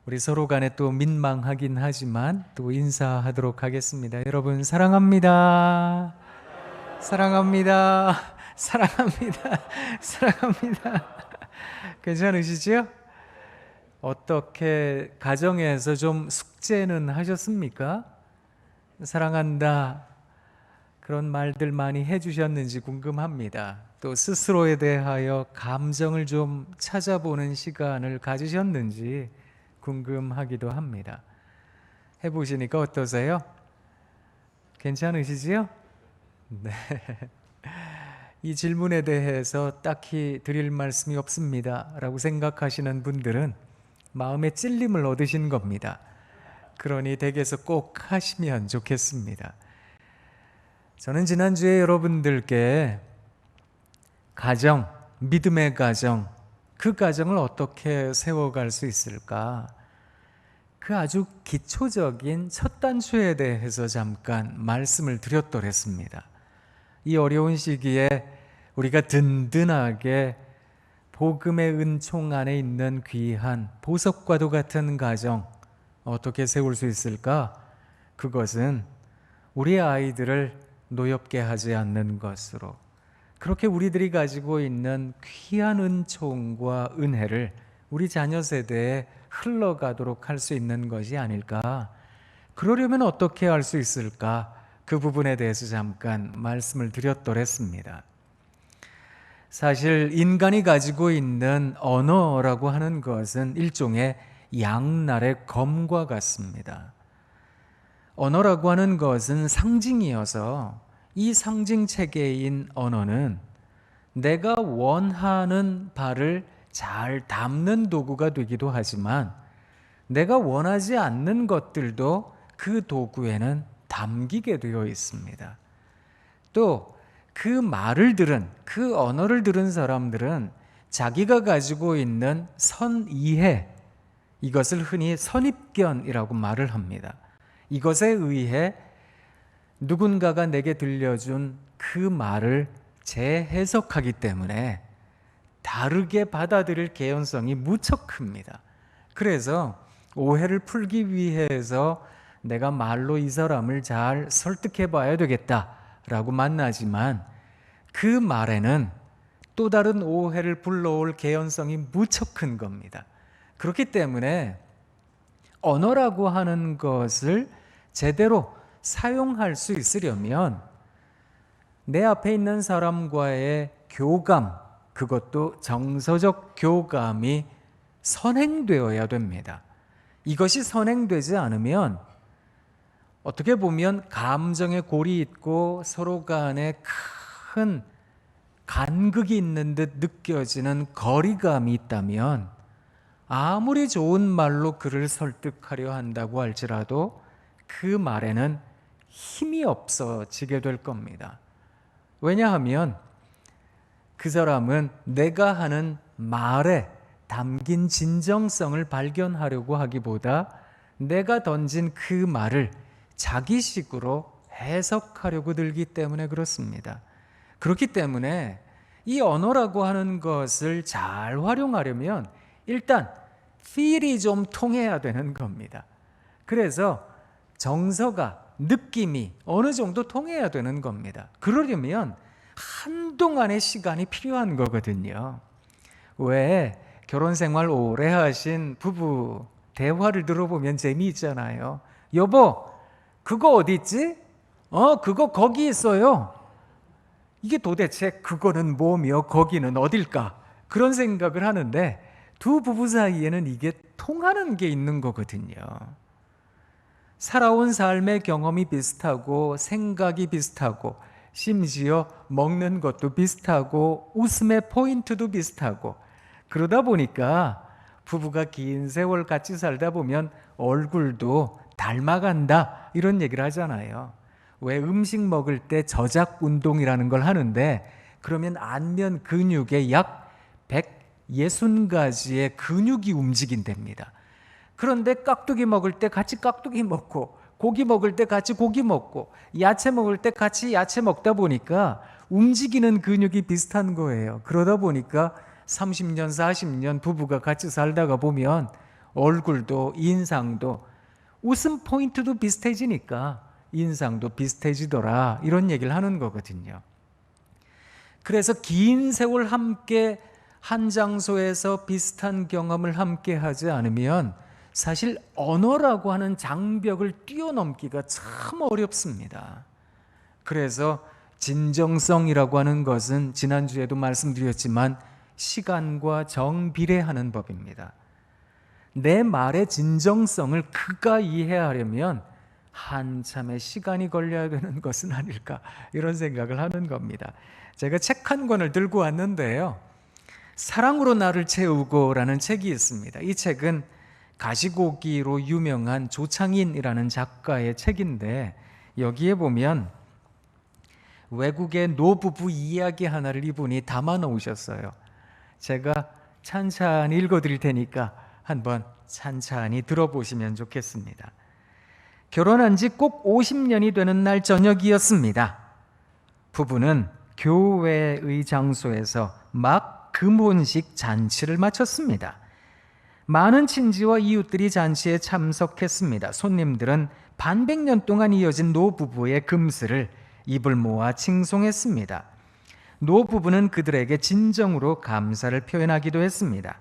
우리 서로 간에 또 민망하긴 하지만 또 인사하도록 하겠습니다. 여러분 사랑합니다. 사랑합니다. 사랑합니다. 사랑합니다. 괜찮으시죠? 어떻게 가정에서 좀 숙제는 하셨습니까? 사랑한다. 그런 말들 많이 해주셨는지 궁금합니다. 또 스스로에 대하여 감정을 좀 찾아보는 시간을 가지셨는지 궁금하기도 합니다. 해보시니까 어떠세요? 괜찮으시지요? 네. 이 질문에 대해서 딱히 드릴 말씀이 없습니다 라고 생각하시는 분들은 마음의 찔림을 얻으신 겁니다. 그러니 댁에서 꼭 하시면 좋겠습니다. 저는 지난주에 여러분들께 가정, 믿음의 가정, 그 가정을 어떻게 세워갈 수 있을까? 그 아주 기초적인 첫 단추에 대해서 잠깐 말씀을 드렸더랬습니다. 이 어려운 시기에 우리가 든든하게 복음의 은총 안에 있는 귀한 보석과도 같은 가정 어떻게 세울 수 있을까? 그것은 우리 아이들을 노엽게 하지 않는 것으로, 그렇게 우리들이 가지고 있는 귀한 은총과 은혜를 우리 자녀 세대에 흘러가도록 할 수 있는 것이 아닐까? 그러려면 어떻게 할 수 있을까? 그 부분에 대해서 잠깐 말씀을 드렸더랬습니다. 사실 인간이 가지고 있는 언어라고 하는 것은 일종의 양날의 검과 같습니다. 언어라고 하는 것은 상징이어서 이 상징 체계인 언어는 내가 원하는 바를 잘 담는 도구가 되기도 하지만 내가 원하지 않는 것들도 그 도구에는 담기게 되어 있습니다. 또 그 말을 들은, 그 언어를 들은 사람들은 자기가 가지고 있는 선이해, 이것을 흔히 선입견이라고 말을 합니다. 이것에 의해 누군가가 내게 들려준 그 말을 재해석하기 때문에 다르게 받아들일 개연성이 무척 큽니다. 그래서 오해를 풀기 위해서 내가 말로 이 사람을 잘 설득해 봐야 되겠다라고 만나지만 그 말에는 또 다른 오해를 불러올 개연성이 무척 큰 겁니다. 그렇기 때문에 언어라고 하는 것을 제대로 사용할 수 있으려면 내 앞에 있는 사람과의 교감, 그것도 정서적 교감이 선행되어야 됩니다. 이것이 선행되지 않으면 어떻게 보면 감정의 골이 있고 서로 간에 큰 간극이 있는 듯 느껴지는 거리감이 있다면 아무리 좋은 말로 그를 설득하려 한다고 할지라도 그 말에는 힘이 없어지게 될 겁니다. 왜냐하면 그 사람은 내가 하는 말에 담긴 진정성을 발견하려고 하기보다 내가 던진 그 말을 자기식으로 해석하려고 들기 때문에 그렇습니다. 그렇기 때문에 이 언어라고 하는 것을 잘 활용하려면 일단 feel이 좀 통해야 되는 겁니다. 그래서 정서가, 느낌이 어느 정도 통해야 되는 겁니다. 그러려면 한동안의 시간이 필요한 거거든요. 왜 결혼 생활 오래 하신 부부 대화를 들어보면 재미있잖아요. 여보, 그거 어디 있지? 그거 거기 있어요. 이게 도대체 그거는 뭐며 거기는 어딜까? 그런 생각을 하는데 두 부부 사이에는 이게 통하는 게 있는 거거든요. 살아온 삶의 경험이 비슷하고 생각이 비슷하고 심지어 먹는 것도 비슷하고 웃음의 포인트도 비슷하고 그러다 보니까 부부가 긴 세월 같이 살다 보면 얼굴도 닮아간다 이런 얘기를 하잖아요. 왜 음식 먹을 때 저작 운동이라는 걸 하는데 그러면 안면 근육에 약 160가지의 근육이 움직인답니다. 그런데 깍두기 먹을 때 같이 깍두기 먹고 고기 먹을 때 같이 고기 먹고 야채 먹을 때 같이 야채 먹다 보니까 움직이는 근육이 비슷한 거예요. 그러다 보니까 30년, 40년 부부가 같이 살다가 보면 얼굴도 인상도 웃음 포인트도 비슷해지니까 인상도 비슷해지더라, 이런 얘기를 하는 거거든요. 그래서 긴 세월 함께 한 장소에서 비슷한 경험을 함께 하지 않으면 사실 언어라고 하는 장벽을 뛰어넘기가 참 어렵습니다. 그래서 진정성이라고 하는 것은 지난주에도 말씀드렸지만 시간과 정비례하는 법입니다. 내 말의 진정성을 그가 이해하려면 한참의 시간이 걸려야 되는 것은 아닐까, 이런 생각을 하는 겁니다. 제가 책 한 권을 들고 왔는데요, 사랑으로 나를 채우고 라는 책이 있습니다. 이 책은 가시고기로 유명한 조창인이라는 작가의 책인데, 여기에 보면 외국의 노부부 이야기 하나를 이분이 담아 놓으셨어요. 제가 찬찬히 읽어드릴 테니까 한번 찬찬히 들어보시면 좋겠습니다. 결혼한 지 꼭 50년이 되는 날 저녁이었습니다. 부부는 교회의 장소에서 막 금혼식 잔치를 마쳤습니다. 많은 친지와 이웃들이 잔치에 참석했습니다. 손님들은 반백년 동안 이어진 노부부의 금슬을 입을 모아 칭송했습니다. 노부부는 그들에게 진정으로 감사를 표현하기도 했습니다.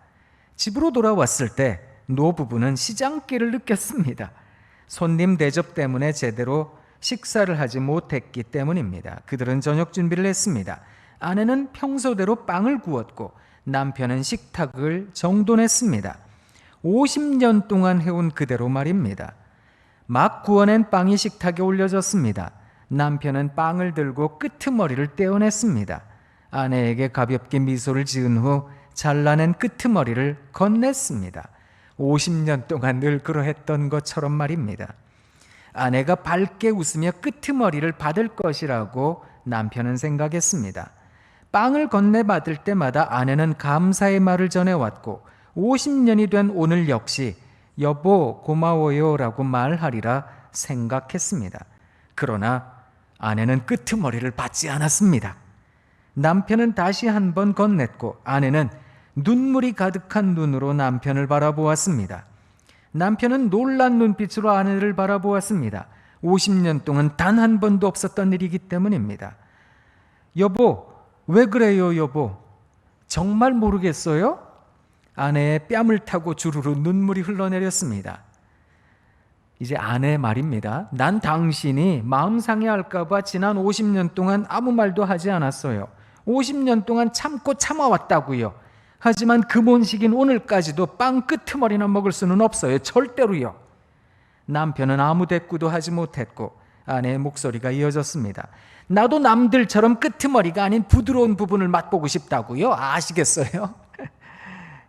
집으로 돌아왔을 때 노부부는 시장기를 느꼈습니다. 손님 대접 때문에 제대로 식사를 하지 못했기 때문입니다. 그들은 저녁 준비를 했습니다. 아내는 평소대로 빵을 구웠고 남편은 식탁을 정돈했습니다. 50년 동안 해온 그대로 말입니다. 막 구워낸 빵이 식탁에 올려졌습니다. 남편은 빵을 들고 끄트머리를 떼어냈습니다. 아내에게 가볍게 미소를 지은 후 잘라낸 끄트머리를 건넸습니다. 50년 동안 늘 그러했던 것처럼 말입니다. 아내가 밝게 웃으며 끄트머리를 받을 것이라고 남편은 생각했습니다. 빵을 건네받을 때마다 아내는 감사의 말을 전해왔고 50년이 된 오늘 역시 여보 고마워요 라고 말하리라 생각했습니다. 그러나 아내는 끄트머리를 받지 않았습니다. 남편은 다시 한번 건넸고 아내는 눈물이 가득한 눈으로 남편을 바라보았습니다. 남편은 놀란 눈빛으로 아내를 바라보았습니다. 50년 동안 단 한 번도 없었던 일이기 때문입니다. 여보, 왜 그래요, 여보? 정말 모르겠어요? 아내의 뺨을 타고 주르르 눈물이 흘러내렸습니다. 이제 아내 말입니다. 난 당신이 마음 상해할까 봐 지난 50년 동안 아무 말도 하지 않았어요. 50년 동안 참고 참아왔다고요. 하지만 금혼식인 오늘까지도 빵 끄트머리나 먹을 수는 없어요. 절대로요. 남편은 아무 대꾸도 하지 못했고 아내의 목소리가 이어졌습니다. 나도 남들처럼 끄트머리가 아닌 부드러운 부분을 맛보고 싶다고요. 아시겠어요?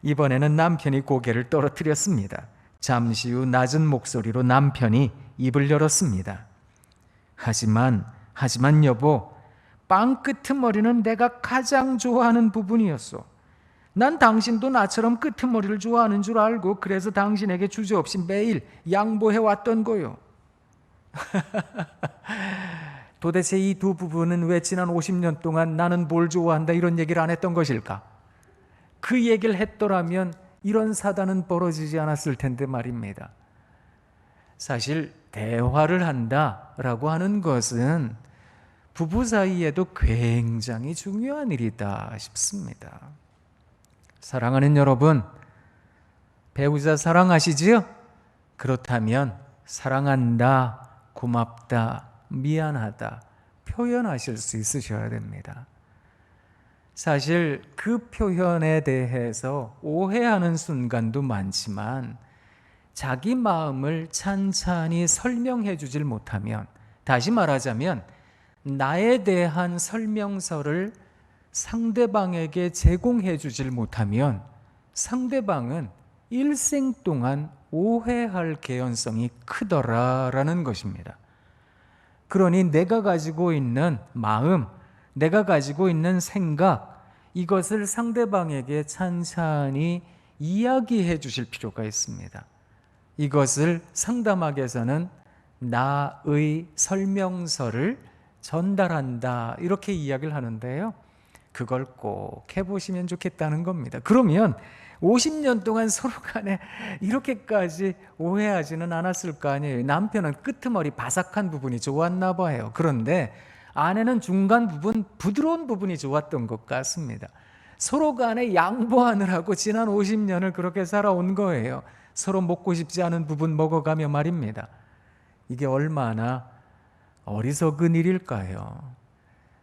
이번에는 남편이 고개를 떨어뜨렸습니다. 잠시 후 낮은 목소리로 남편이 입을 열었습니다. 하지만 여보, 빵 끄트머리는 내가 가장 좋아하는 부분이었어. 난 당신도 나처럼 끄트머리를 좋아하는 줄 알고 그래서 당신에게 주저없이 매일 양보해왔던 거요. 도대체 이 두 부부는 왜 지난 50년 동안 나는 뭘 좋아한다 이런 얘기를 안 했던 것일까? 그 얘기를 했더라면 이런 사단은 벌어지지 않았을 텐데 말입니다. 사실 대화를 한다라고 하는 것은 부부 사이에도 굉장히 중요한 일이다 싶습니다. 사랑하는 여러분, 배우자 사랑하시지요? 그렇다면 사랑한다, 고맙다, 미안하다 표현하실 수 있으셔야 됩니다. 사실 그 표현에 대해서 오해하는 순간도 많지만 자기 마음을 찬찬히 설명해 주질 못하면, 다시 말하자면 나에 대한 설명서를 상대방에게 제공해 주질 못하면 상대방은 일생 동안 오해할 개연성이 크더라라는 것입니다. 그러니 내가 가지고 있는 마음, 내가 가지고 있는 생각, 이것을 상대방에게 찬찬히 이야기해 주실 필요가 있습니다. 이것을 상담학에서는 나의 설명서를 전달한다 이렇게 이야기를 하는데요. 그걸 꼭 해보시면 좋겠다는 겁니다. 그러면 50년 동안 서로 간에 이렇게까지 오해하지는 않았을 거 아니에요. 남편은 끄트머리 바삭한 부분이 좋았나 봐요. 그런데 아내는 중간 부분, 부드러운 부분이 좋았던 것 같습니다. 서로 간에 양보하느라고 지난 50년을 그렇게 살아온 거예요. 서로 먹고 싶지 않은 부분 먹어가며 말입니다. 이게 얼마나 어리석은 일일까요?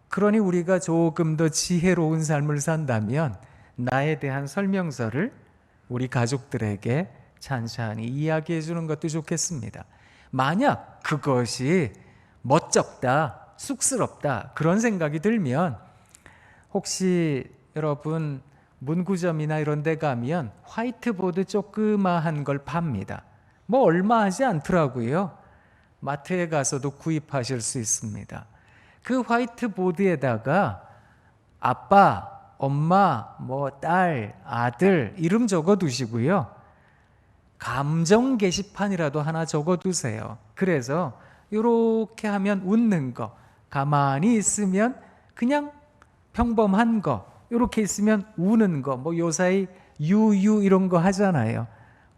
그러니 우리가 조금 더 지혜로운 삶을 산다면 나에 대한 설명서를 우리 가족들에게 찬찬히 이야기해 주는 것도 좋겠습니다. 만약 그것이 멋쩍다, 쑥스럽다 그런 생각이 들면 혹시 여러분 문구점이나 이런 데 가면 화이트보드 조그마한 걸 팝니다. 뭐 얼마 하지 않더라고요. 마트에 가서도 구입하실 수 있습니다. 그 화이트보드에다가 아빠, 엄마, 딸, 아들 이름 적어 두시고요. 감정 게시판이라도 하나 적어 두세요. 그래서 이렇게 하면 웃는 거, 가만히 있으면 그냥 평범한 거, 이렇게 있으면 우는 거, 요사이 유유 이런 거 하잖아요.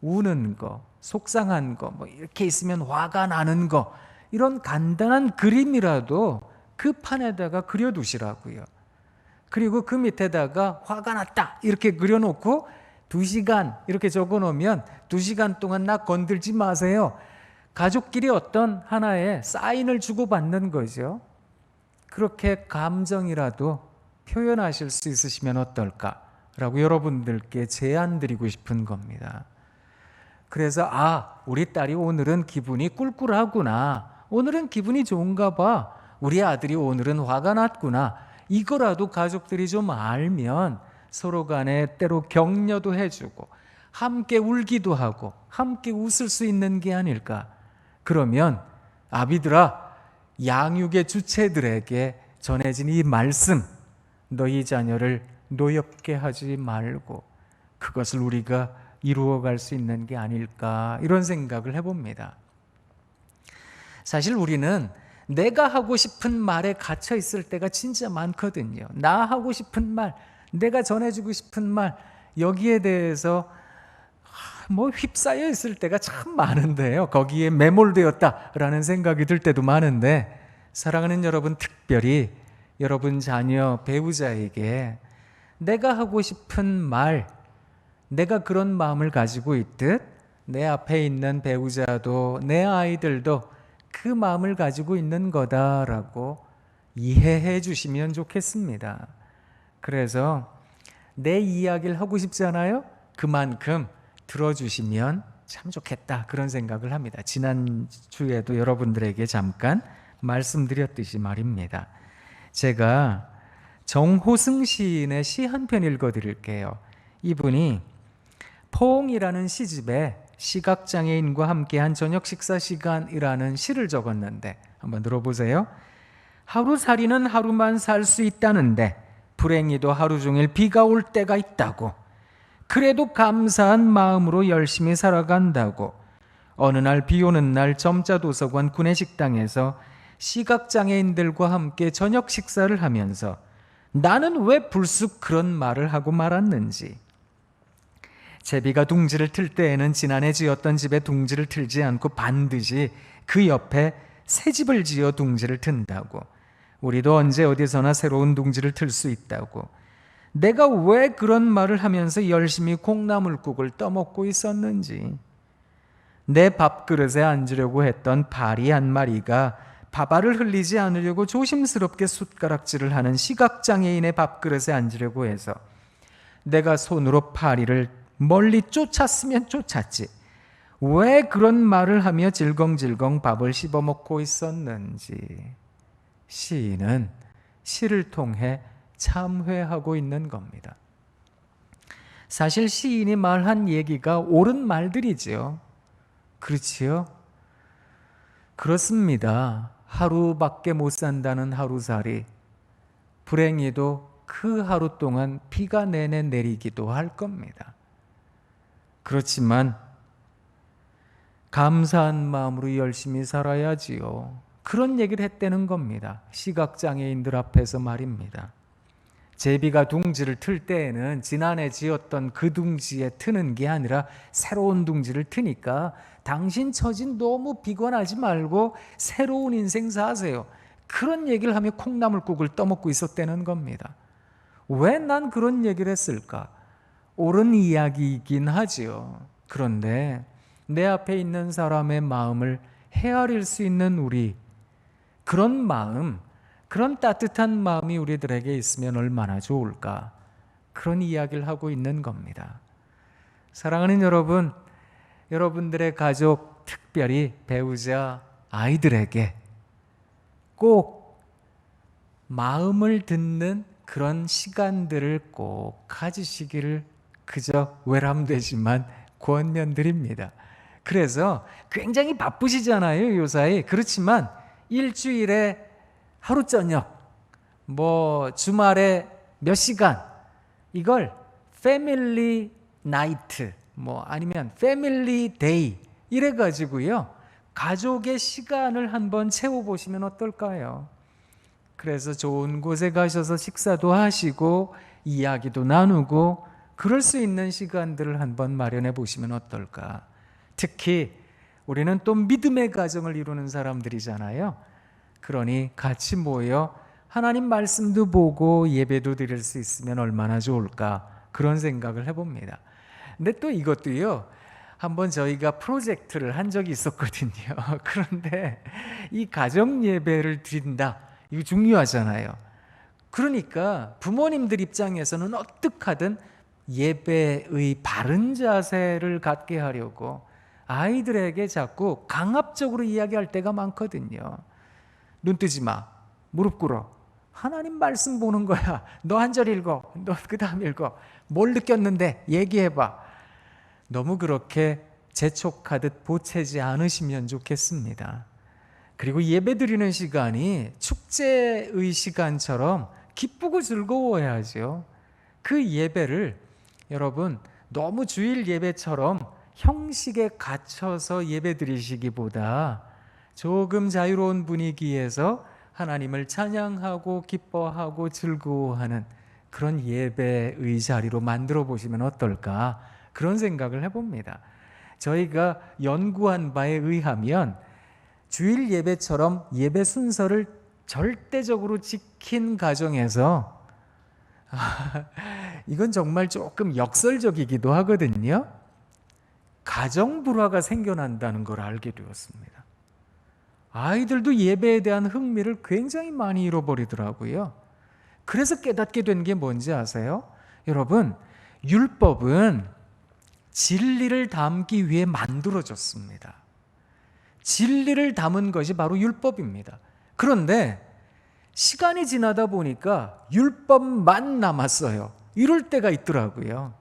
우는 거, 속상한 거, 이렇게 있으면 화가 나는 거, 이런 간단한 그림이라도 그 판에다가 그려두시라고요. 그리고 그 밑에다가 화가 났다 이렇게 그려놓고 2시간 이렇게 적어놓으면 2시간 동안 나 건들지 마세요. 가족끼리 어떤 하나의 사인을 주고받는 거죠. 그렇게 감정이라도 표현하실 수 있으시면 어떨까라고 여러분들께 제안 드리고 싶은 겁니다. 그래서 우리 딸이 오늘은 기분이 꿀꿀하구나, 오늘은 기분이 좋은가 봐, 우리 아들이 오늘은 화가 났구나, 이거라도 가족들이 좀 알면 서로 간에 때로 격려도 해주고 함께 울기도 하고 함께 웃을 수 있는 게 아닐까. 그러면 아비들아, 양육의 주체들에게 전해진 이 말씀, 너희 자녀를 노엽게 하지 말고 그것을 우리가 이루어갈 수 있는 게 아닐까, 이런 생각을 해봅니다. 사실 우리는 내가 하고 싶은 말에 갇혀 있을 때가 진짜 많거든요. 나 하고 싶은 말, 내가 전해주고 싶은 말, 여기에 대해서 휩싸여 있을 때가 참 많은데요. 거기에 매몰되었다라는 생각이 들 때도 많은데, 사랑하는 여러분, 특별히 여러분 자녀, 배우자에게 내가 하고 싶은 말, 내가 그런 마음을 가지고 있듯 내 앞에 있는 배우자도 내 아이들도 그 마음을 가지고 있는 거다라고 이해해 주시면 좋겠습니다. 그래서 내 이야기를 하고 싶잖아요. 그만큼 들어주시면 참 좋겠다, 그런 생각을 합니다. 지난주에도 여러분들에게 잠깐 말씀드렸듯이 말입니다. 제가 정호승 시인의 시 한 편 읽어드릴게요. 이분이 포옹이라는 시집에 시각장애인과 함께한 저녁 식사 시간이라는 시를 적었는데 한번 들어보세요. 하루살이는 하루만 살 수 있다는데 불행히도 하루 종일 비가 올 때가 있다고. 그래도 감사한 마음으로 열심히 살아간다고. 어느 날 비 오는 날 점자도서관 구내식당에서 시각장애인들과 함께 저녁 식사를 하면서 나는 왜 불쑥 그런 말을 하고 말았는지. 제비가 둥지를 틀 때에는 지난해 지었던 집에 둥지를 틀지 않고 반드시 그 옆에 새 집을 지어 둥지를 튼다고. 우리도 언제 어디서나 새로운 둥지를 틀 수 있다고. 내가 왜 그런 말을 하면서 열심히 콩나물국을 떠먹고 있었는지. 내 밥그릇에 앉으려고 했던 파리 한 마리가 밥알을 흘리지 않으려고 조심스럽게 숟가락질을 하는 시각장애인의 밥그릇에 앉으려고 해서 내가 손으로 파리를 멀리 쫓았으면 쫓았지. 왜 그런 말을 하며 질겅질겅 밥을 씹어먹고 있었는지. 시인은 시를 통해 참회하고 있는 겁니다. 사실 시인이 말한 얘기가 옳은 말들이지요. 그렇지요? 그렇습니다. 하루밖에 못 산다는 하루살이, 불행히도 그 하루 동안 비가 내내 내리기도 할 겁니다. 그렇지만 감사한 마음으로 열심히 살아야지요. 그런 얘기를 했다는 겁니다. 시각장애인들 앞에서 말입니다. 제비가 둥지를 틀 때에는 지난해 지었던 그 둥지에 트는 게 아니라 새로운 둥지를 트니까 당신 처진 너무 비관하지 말고 새로운 인생 사세요. 그런 얘기를 하며 콩나물국을 떠먹고 있었다는 겁니다. 왜 난 그런 얘기를 했을까? 옳은 이야기이긴 하지요. 그런데 내 앞에 있는 사람의 마음을 헤아릴 수 있는 우리, 그런 마음, 그런 따뜻한 마음이 우리들에게 있으면 얼마나 좋을까? 그런 이야기를 하고 있는 겁니다. 사랑하는 여러분, 여러분들의 가족, 특별히 배우자, 아이들에게 꼭 마음을 듣는 그런 시간들을 꼭 가지시기를 그저 외람되지만 권면드립니다. 그래서 굉장히 바쁘시잖아요, 요사이. 그렇지만 일주일에 하루 저녁, 주말에 몇 시간, 이걸 패밀리 나이트, 아니면 패밀리 데이 이래가지고요, 가족의 시간을 한번 채워보시면 어떨까요? 그래서 좋은 곳에 가셔서 식사도 하시고 이야기도 나누고 그럴 수 있는 시간들을 한번 마련해 보시면 어떨까? 특히 우리는 또 믿음의 가정을 이루는 사람들이잖아요. 그러니 같이 모여 하나님 말씀도 보고 예배도 드릴 수 있으면 얼마나 좋을까? 그런 생각을 해봅니다. 근데 또 이것도요, 한번 저희가 프로젝트를 한 적이 있었거든요. 그런데 이 가정 예배를 드린다, 이거 중요하잖아요. 그러니까 부모님들 입장에서는 어떻게 하든 예배의 바른 자세를 갖게 하려고 아이들에게 자꾸 강압적으로 이야기할 때가 많거든요. 눈 뜨지 마, 무릎 꿇어, 하나님 말씀 보는 거야, 너 한 절 읽어, 너 그 다음 읽어, 뭘 느꼈는데 얘기해봐. 너무 그렇게 재촉하듯 보채지 않으시면 좋겠습니다. 그리고 예배 드리는 시간이 축제의 시간처럼 기쁘고 즐거워야죠. 그 예배를 여러분 너무 주일 예배처럼 형식에 갇혀서 예배 드리시기보다 조금 자유로운 분위기에서 하나님을 찬양하고 기뻐하고 즐거워하는 그런 예배의 자리로 만들어 보시면 어떨까? 그런 생각을 해봅니다. 저희가 연구한 바에 의하면 주일 예배처럼 예배 순서를 절대적으로 지킨 가정에서 이건 정말 조금 역설적이기도 하거든요. 가정 불화가 생겨난다는 걸 알게 되었습니다. 아이들도 예배에 대한 흥미를 굉장히 많이 잃어버리더라고요. 그래서 깨닫게 된 게 뭔지 아세요? 여러분, 율법은 진리를 담기 위해 만들어졌습니다. 진리를 담은 것이 바로 율법입니다. 그런데 시간이 지나다 보니까 율법만 남았어요. 이럴 때가 있더라고요.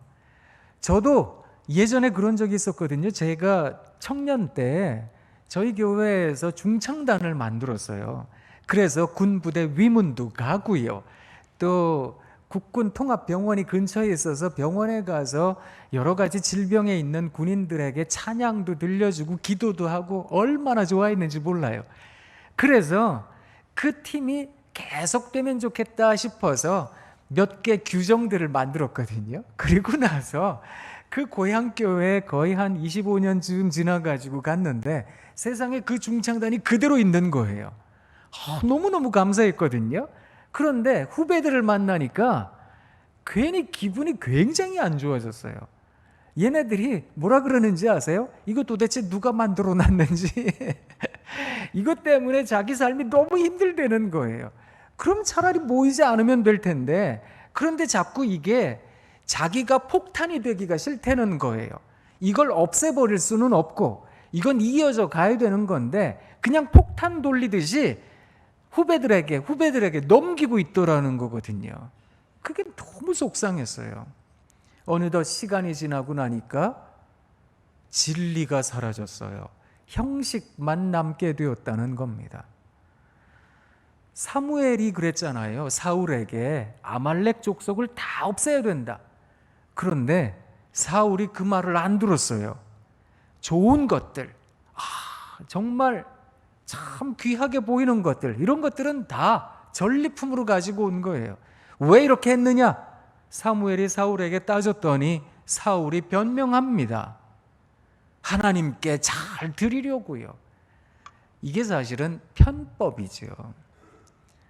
저도 예전에 그런 적이 있었거든요. 제가 청년 때 저희 교회에서 중창단을 만들었어요. 그래서 군부대 위문도 가고요. 또 국군 통합병원이 근처에 있어서 병원에 가서 여러 가지 질병에 있는 군인들에게 찬양도 들려주고 기도도 하고 얼마나 좋아했는지 몰라요. 그래서 그 팀이 계속되면 좋겠다 싶어서 몇 개 규정들을 만들었거든요. 그리고 나서 그 고향교회에 거의 한 25년쯤 지나가지고 갔는데 세상에 그 중창단이 그대로 있는 거예요. 너무너무 감사했거든요. 그런데 후배들을 만나니까 괜히 기분이 굉장히 안 좋아졌어요. 얘네들이 뭐라 그러는지 아세요? 이거 도대체 누가 만들어 놨는지 이것 때문에 자기 삶이 너무 힘들다는 거예요. 그럼 차라리 모이지 않으면 될 텐데, 그런데 자꾸 이게 자기가 폭탄이 되기가 싫다는 거예요. 이걸 없애버릴 수는 없고 이건 이어져 가야 되는 건데 그냥 폭탄 돌리듯이 후배들에게 넘기고 있더라는 거거든요. 그게 너무 속상했어요. 어느덧 시간이 지나고 나니까 진리가 사라졌어요. 형식만 남게 되었다는 겁니다. 사무엘이 그랬잖아요. 사울에게 아말렉 족속을 다 없애야 된다. 그런데 사울이 그 말을 안 들었어요. 좋은 것들, 정말 참 귀하게 보이는 것들, 이런 것들은 다 전리품으로 가지고 온 거예요. 왜 이렇게 했느냐? 사무엘이 사울에게 따졌더니 사울이 변명합니다. 하나님께 잘 드리려고요. 이게 사실은 편법이죠.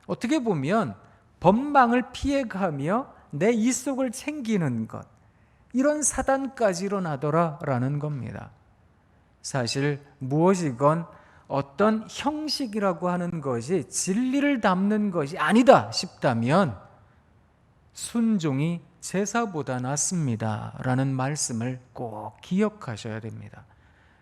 어떻게 보면 법망을 피해가며 내 이속을 챙기는 것, 이런 사단까지 일어나더라라는 겁니다. 사실 무엇이건 어떤 형식이라고 하는 것이 진리를 담는 것이 아니다 싶다면 순종이 제사보다 낫습니다 라는 말씀을 꼭 기억하셔야 됩니다.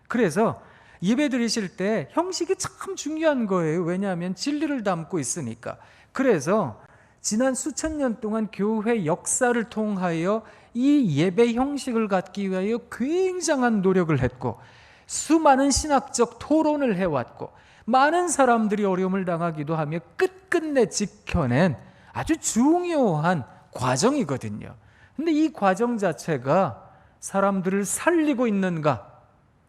그래서 예배 드리실 때 형식이 참 중요한 거예요. 왜냐하면 진리를 담고 있으니까. 그래서 지난 수천 년 동안 교회 역사를 통하여 이 예배 형식을 갖기 위하여 굉장한 노력을 했고, 수많은 신학적 토론을 해왔고, 많은 사람들이 어려움을 당하기도 하며 끝끝내 지켜낸 아주 중요한 과정이거든요. 근데 이 과정 자체가 사람들을 살리고 있는가,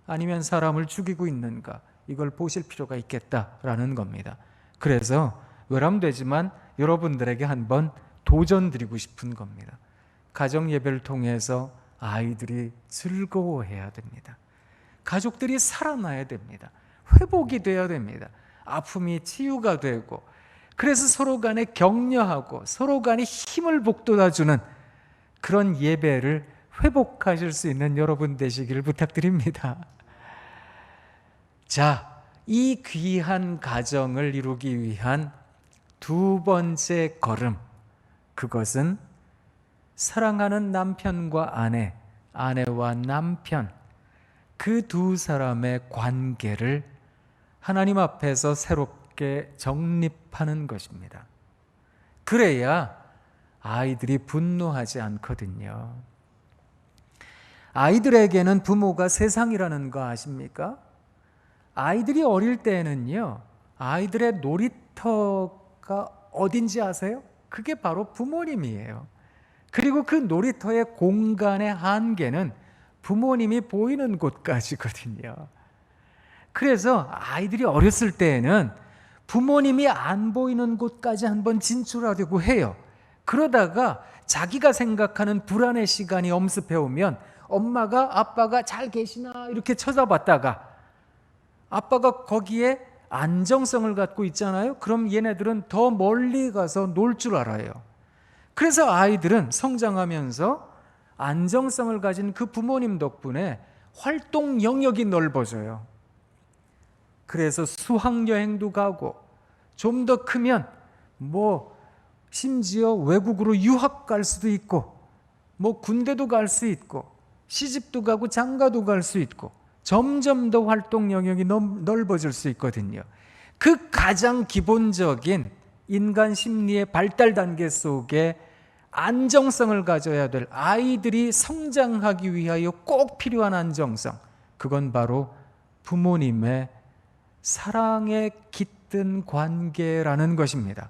아니면 사람을 죽이고 있는가, 이걸 보실 필요가 있겠다라는 겁니다. 그래서 외람되지만 여러분들에게 한번 도전드리고 싶은 겁니다. 가정 예배를 통해서 아이들이 즐거워해야 됩니다. 가족들이 살아나야 됩니다. 회복이 되어야 됩니다. 아픔이 치유가 되고, 그래서 서로 간에 격려하고 서로 간에 힘을 북돋아주는 그런 예배를 회복하실 수 있는 여러분 되시기를 부탁드립니다. 자, 이 귀한 가정을 이루기 위한 두 번째 걸음, 그것은 사랑하는 남편과 아내, 아내와 남편, 그 두 사람의 관계를 하나님 앞에서 새롭게 정립하는 것입니다. 그래야 아이들이 분노하지 않거든요. 아이들에게는 부모가 세상이라는 거 아십니까? 아이들이 어릴 때는요, 아이들의 놀이터가 어딘지 아세요? 그게 바로 부모님이에요. 그리고 그 놀이터의 공간의 한계는 부모님이 보이는 곳까지거든요. 그래서 아이들이 어렸을 때에는 부모님이 안 보이는 곳까지 한번 진출하려고 해요. 그러다가 자기가 생각하는 불안의 시간이 엄습해 오면 엄마가 아빠가 잘 계시나 이렇게 쳐다봤다가 아빠가 거기에 안정성을 갖고 있잖아요. 그럼 얘네들은 더 멀리 가서 놀 줄 알아요. 그래서 아이들은 성장하면서 안정성을 가진 그 부모님 덕분에 활동 영역이 넓어져요. 그래서 수학여행도 가고, 좀 더 크면 심지어 외국으로 유학 갈 수도 있고, 군대도 갈 수 있고, 시집도 가고 장가도 갈 수 있고, 점점 더 활동 영역이 넓어질 수 있거든요. 그 가장 기본적인 인간 심리의 발달 단계 속에 안정성을 가져야 될, 아이들이 성장하기 위하여 꼭 필요한 안정성, 그건 바로 부모님의 사랑에 깃든 관계라는 것입니다.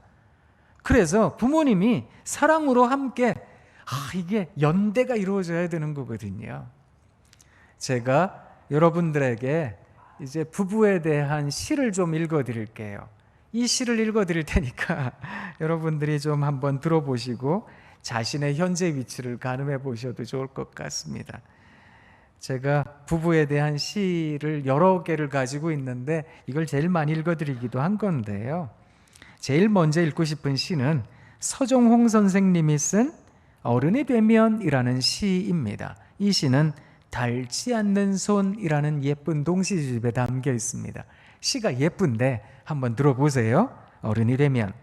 그래서 부모님이 사랑으로 함께 이게 연대가 이루어져야 되는 거거든요. 제가 여러분들에게 이제 부부에 대한 시를 좀 읽어드릴게요. 이 시를 읽어드릴 테니까 여러분들이 좀 한번 들어보시고 자신의 현재 위치를 가늠해 보셔도 좋을 것 같습니다. 제가 부부에 대한 시를 여러 개를 가지고 있는데 이걸 제일 많이 읽어드리기도 한 건데요. 제일 먼저 읽고 싶은 시는 서종홍 선생님이 쓴 어른이 되면이라는 시입니다. 이 시는 닳지 않는 손이라는 예쁜 동시집에 담겨 있습니다. 시가 예쁜데 한번 들어보세요. 어른이 되면.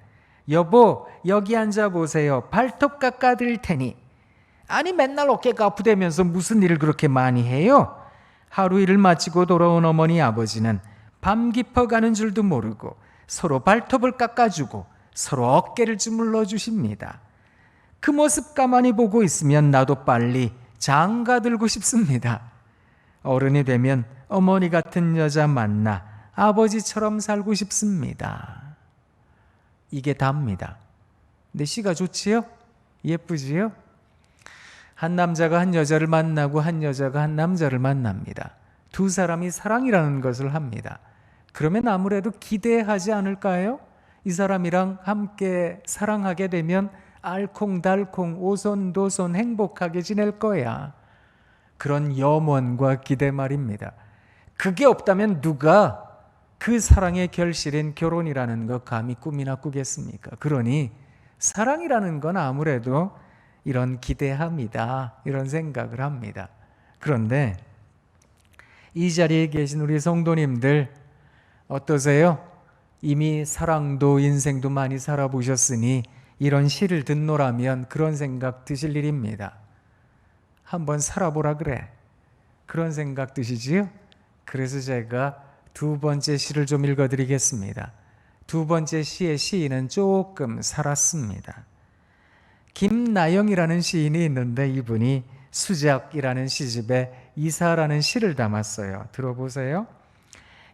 여보, 여기 앉아보세요. 발톱 깎아드릴 테니. 아니, 맨날 어깨가 아프다면서 무슨 일을 그렇게 많이 해요? 하루 일을 마치고 돌아온 어머니 아버지는 밤 깊어가는 줄도 모르고 서로 발톱을 깎아주고 서로 어깨를 주물러 주십니다. 그 모습 가만히 보고 있으면 나도 빨리 장가 들고 싶습니다. 어른이 되면 어머니 같은 여자 만나 아버지처럼 살고 싶습니다. 이게 답니다. 근데 시가 좋지요? 예쁘지요? 한 남자가 한 여자를 만나고 한 여자가 한 남자를 만납니다. 두 사람이 사랑이라는 것을 합니다. 그러면 아무래도 기대하지 않을까요? 이 사람이랑 함께 사랑하게 되면 알콩달콩 오손도손 행복하게 지낼 거야. 그런 염원과 기대 말입니다. 그게 없다면 누가 그 사랑의 결실인 결혼이라는 거 감히 꿈이나 꾸겠습니까? 그러니 사랑이라는 건 아무래도 이런 기대합니다. 이런 생각을 합니다. 그런데 이 자리에 계신 우리 성도님들 어떠세요? 이미 사랑도 인생도 많이 살아보셨으니 이런 시를 듣노라면 그런 생각 드실 일입니다. 한번 살아보라 그래. 그런 생각 드시지요? 그래서 제가 두 번째 시를 좀 읽어드리겠습니다. 두 번째 시의 시인은 조금 살았습니다. 김나영이라는 시인이 있는데 이분이 수작이라는 시집에 이사라는 시를 담았어요. 들어보세요.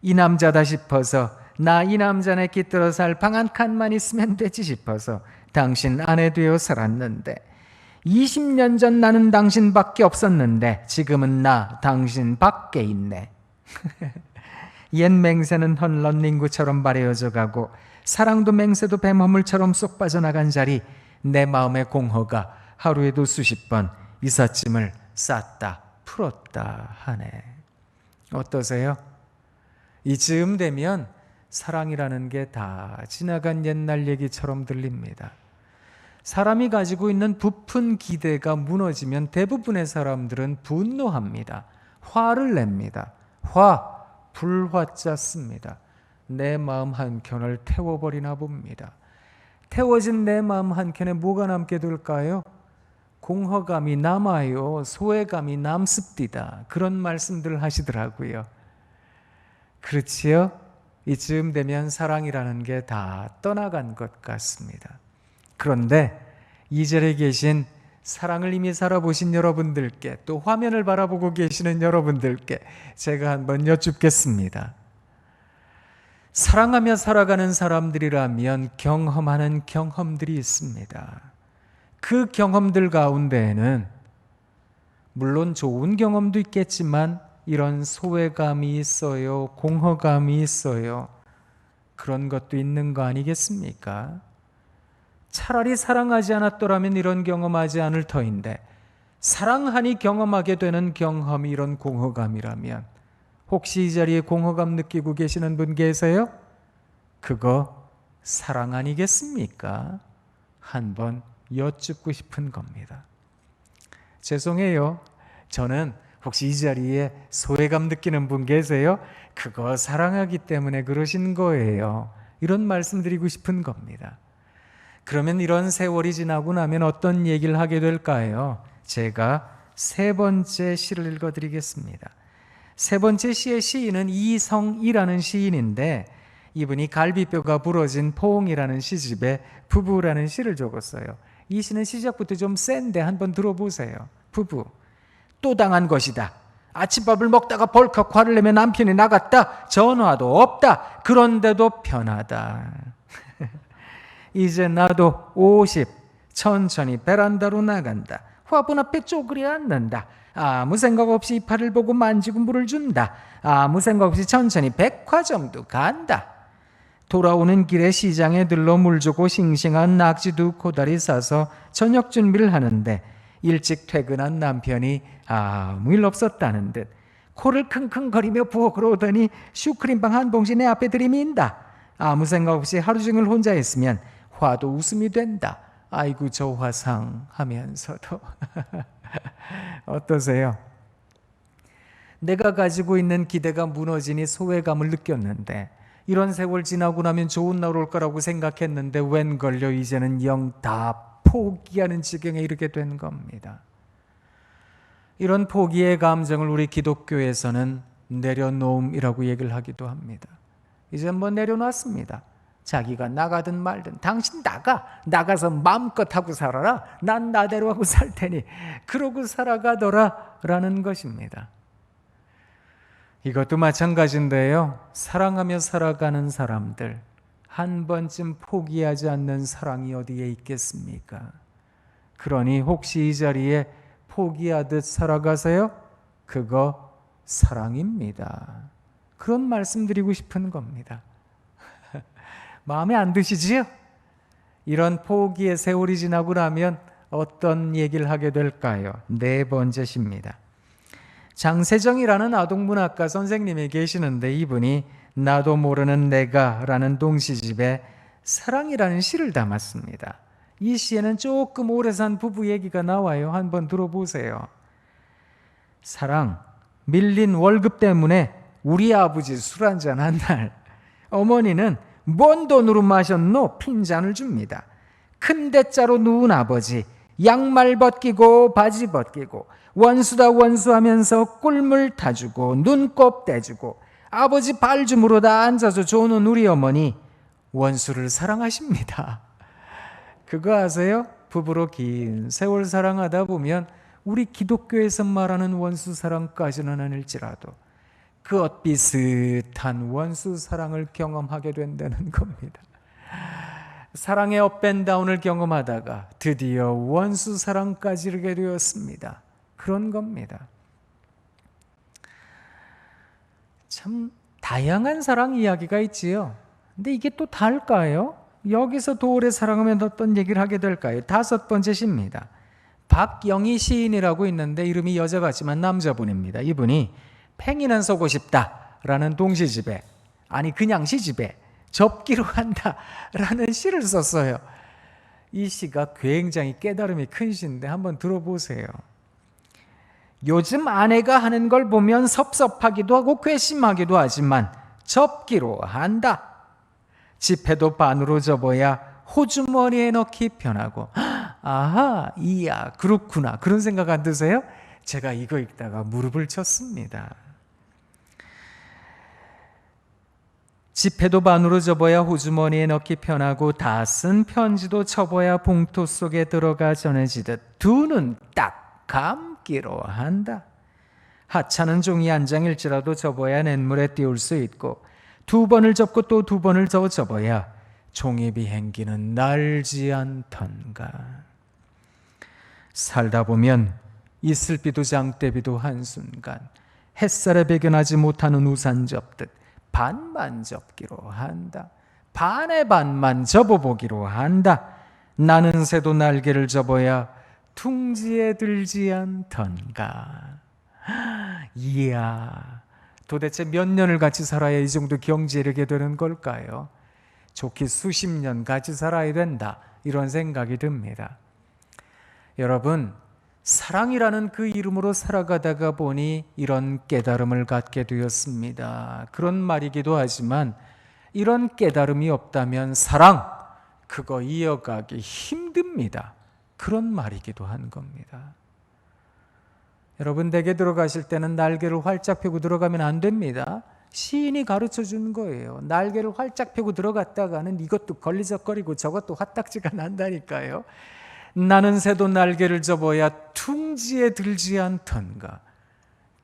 이 남자다 싶어서 나 이 남자네 깃들어 살 방 한 칸만 있으면 되지 싶어서 당신 아내 되어 살았는데 20년 전 나는 당신밖에 없었는데 지금은 나 당신 밖에 있네. 옛 맹세는 헌런닝구처럼 바래어져 가고 사랑도 맹세도 뱀허물처럼 쏙 빠져나간 자리 내 마음의 공허가 하루에도 수십 번 이삿짐을 쌌다 풀었다 하네. 어떠세요? 이쯤 되면 사랑이라는 게 다 지나간 옛날 얘기처럼 들립니다. 사람이 가지고 있는 부푼 기대가 무너지면 대부분의 사람들은 분노합니다. 화를 냅니다. 불화자 씁니다. 내 마음 한켠을 태워버리나 봅니다. 태워진 내 마음 한켠에 뭐가 남게 될까요? 공허감이 남아요. 소외감이 남습디다. 그런 말씀들 하시더라고요. 그렇지요? 이쯤 되면 사랑이라는 게 다 떠나간 것 같습니다. 그런데 이 절에 계신 사랑을 이미 살아보신 여러분들께 또 화면을 바라보고 계시는 여러분들께 제가 한번 여쭙겠습니다. 사랑하며 살아가는 사람들이라면 경험하는 경험들이 있습니다. 그 경험들 가운데에는 물론 좋은 경험도 있겠지만 이런 소외감이 있어요. 공허감이 있어요. 그런 것도 있는 거 아니겠습니까? 차라리 사랑하지 않았더라면 이런 경험하지 않을 터인데 사랑하니 경험하게 되는 경험이 이런 공허감이라면 혹시 이 자리에 공허감 느끼고 계시는 분 계세요? 그거 사랑 아니겠습니까? 한번 여쭙고 싶은 겁니다. 죄송해요. 저는 혹시 이 자리에 소외감 느끼는 분 계세요? 그거 사랑하기 때문에 그러신 거예요. 이런 말씀 드리고 싶은 겁니다. 그러면 이런 세월이 지나고 나면 어떤 얘기를 하게 될까요? 제가 세 번째 시를 읽어드리겠습니다. 세 번째 시의 시인은 이성이라는 시인인데 이분이 갈비뼈가 부러진 포옹이라는 시집에 부부라는 시를 적었어요. 이 시는 시작부터 좀 센데 한번 들어보세요. 부부, 또 당한 것이다. 아침밥을 먹다가 벌컥 화를 내며 남편이 나갔다. 전화도 없다. 그런데도 편하다. 이제 나도 50 천천히 베란다로 나간다. 화분 앞에 쪼그려 앉는다. 아무 생각 없이 이파를 보고 만지고 물을 준다. 아무 생각 없이 천천히 백화점도 간다. 돌아오는 길에 시장에 들러 물 주고 싱싱한 낙지 두 코다리 싸서 저녁 준비를 하는데 일찍 퇴근한 남편이 아무 일 없었다는 듯 코를 킁킁거리며 부엌으로 오더니 슈크림빵 한 봉지 내 앞에 들이민다. 아무 생각 없이 하루 종일 혼자 있으면 화도 웃음이 된다. 아이고 저 화상 하면서도 어떠세요? 내가 가지고 있는 기대가 무너지니 소외감을 느꼈는데 이런 세월 지나고 나면 좋은 날 올 거라고 생각했는데 웬걸요 이제는 영 다 포기하는 지경에 이르게 된 겁니다. 이런 포기의 감정을 우리 기독교에서는 내려놓음이라고 얘기를 하기도 합니다. 이제 뭐 내려놨습니다. 자기가 나가든 말든 당신 나가서 마음껏 하고 살아라. 난 나대로 하고 살 테니 그러고 살아가더라 라는 것입니다. 이것도 마찬가지인데요. 사랑하며 살아가는 사람들 한 번쯤 포기하지 않는 사랑이 어디에 있겠습니까? 그러니 혹시 이 자리에 포기하듯 살아가세요? 그거 사랑입니다. 그런 말씀 드리고 싶은 겁니다. 마음에 안 드시지요? 이런 포기의 세월이 지나고 나면 어떤 얘기를 하게 될까요? 네 번째 시입니다. 장세정이라는 아동문학가 선생님이 계시는데 이분이 나도 모르는 내가라는 동시집에 사랑이라는 시를 담았습니다. 이 시에는 조금 오래 산 부부 얘기가 나와요. 한번 들어보세요. 사랑, 밀린 월급 때문에 우리 아버지 술 한잔 한 날 어머니는 뭔 돈으로 마셨노? 핀잔을 줍니다. 큰 대자로 누운 아버지 양말 벗기고 바지 벗기고 원수다 원수하면서 꿀물 타주고 눈곱 떼주고 아버지 발주무로 다 앉아서 조는 우리 어머니 원수를 사랑하십니다. 그거 아세요? 부부로 긴 세월 사랑하다 보면 우리 기독교에서 말하는 원수 사랑까지는 아닐지라도 그 비슷한 원수 사랑을 경험하게 된다는 겁니다. 사랑의 업앤다운을 경험하다가 드디어 원수 사랑까지 이르게 되었습니다. 그런 겁니다. 참 다양한 사랑 이야기가 있지요. 근데 이게 또 다를까요? 여기서 더 오래 사랑하면 어떤 얘기를 하게 될까요? 다섯 번째 시입니다. 박영희 시인이라고 있는데 이름이 여자 같지만 남자분입니다. 이분이 팽이는 서고 싶다라는 동시집에, 아니 그냥 시집에 접기로 한다라는 시를 썼어요. 이 시가 굉장히 깨달음이 큰 시인데 한번 들어보세요. 요즘 아내가 하는 걸 보면 섭섭하기도 하고 괘씸하기도 하지만 접기로 한다. 지폐도 반으로 접어야 호주머니에 넣기 편하고. 아하, 이야, 그렇구나. 그런 생각 안 드세요? 제가 이거 읽다가 무릎을 쳤습니다. 지폐도 반으로 접어야 호주머니에 넣기 편하고 다 쓴 편지도 접어야 봉투 속에 들어가 전해지듯 두 눈 딱 감기로 한다. 하찮은 종이 한 장일지라도 접어야 냇물에 띄울 수 있고 두 번을 접고 또 두 번을 더 접어야 종이 비행기는 날지 않던가. 살다 보면 이슬비도 장대비도 한순간 햇살에 배겨나지 못하는 우산 접듯 반만 접기로 한다. 반의 반만 접어보기로 한다. 나는 새도 날개를 접어야 둥지에 들지 않던가. 이야, 도대체 몇 년을 같이 살아야 이 정도 경지에 이르게 되는 걸까요? 좋게 수십 년 같이 살아야 된다, 이런 생각이 듭니다. 여러분, 사랑이라는 그 이름으로 살아가다가 보니 이런 깨달음을 갖게 되었습니다. 그런 말이기도 하지만 이런 깨달음이 없다면 사랑, 그거 이어가기 힘듭니다. 그런 말이기도 한 겁니다. 여러분, 댁에 들어가실 때는 날개를 활짝 펴고 들어가면 안 됩니다. 시인이 가르쳐 준 거예요. 날개를 활짝 펴고 들어갔다가는 이것도 걸리적거리고 저것도 화딱지가 난다니까요. 나는 새도 날개를 접어야 둥지에 들지 않던가.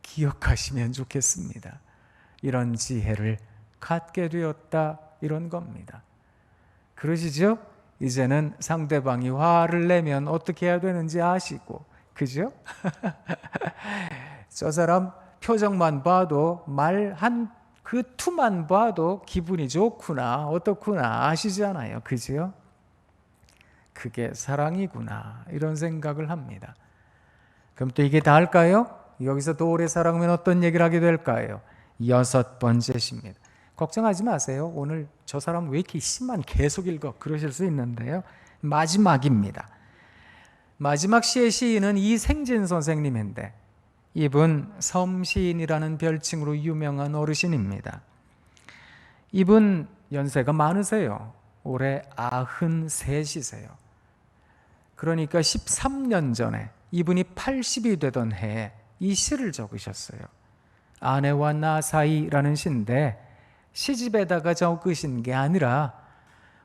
기억하시면 좋겠습니다. 이런 지혜를 갖게 되었다, 이런 겁니다. 그러시죠? 이제는 상대방이 화를 내면 어떻게 해야 되는지 아시고, 그죠? 저 사람 표정만 봐도 말한 그 투만 봐도 기분이 좋구나, 어떻구나 아시잖아요. 그죠? 그게 사랑이구나, 이런 생각을 합니다. 그럼 또 이게 다일까요? 여기서 더 오래 사랑하면 어떤 얘기를 하게 될까요? 여섯 번째 시입니다. 걱정하지 마세요. 오늘 저 사람 왜 이렇게 시만 계속 읽어? 그러실 수 있는데요. 마지막입니다. 마지막 시의 시인은 이생진 선생님인데 이분 섬시인이라는 별칭으로 유명한 어르신입니다. 이분 연세가 많으세요. 올해 93이세요. 그러니까 13년 전에 이분이 80이 되던 해에 이 시를 적으셨어요. 아내와 나 사이라는 시인데 시집에다가 적으신 게 아니라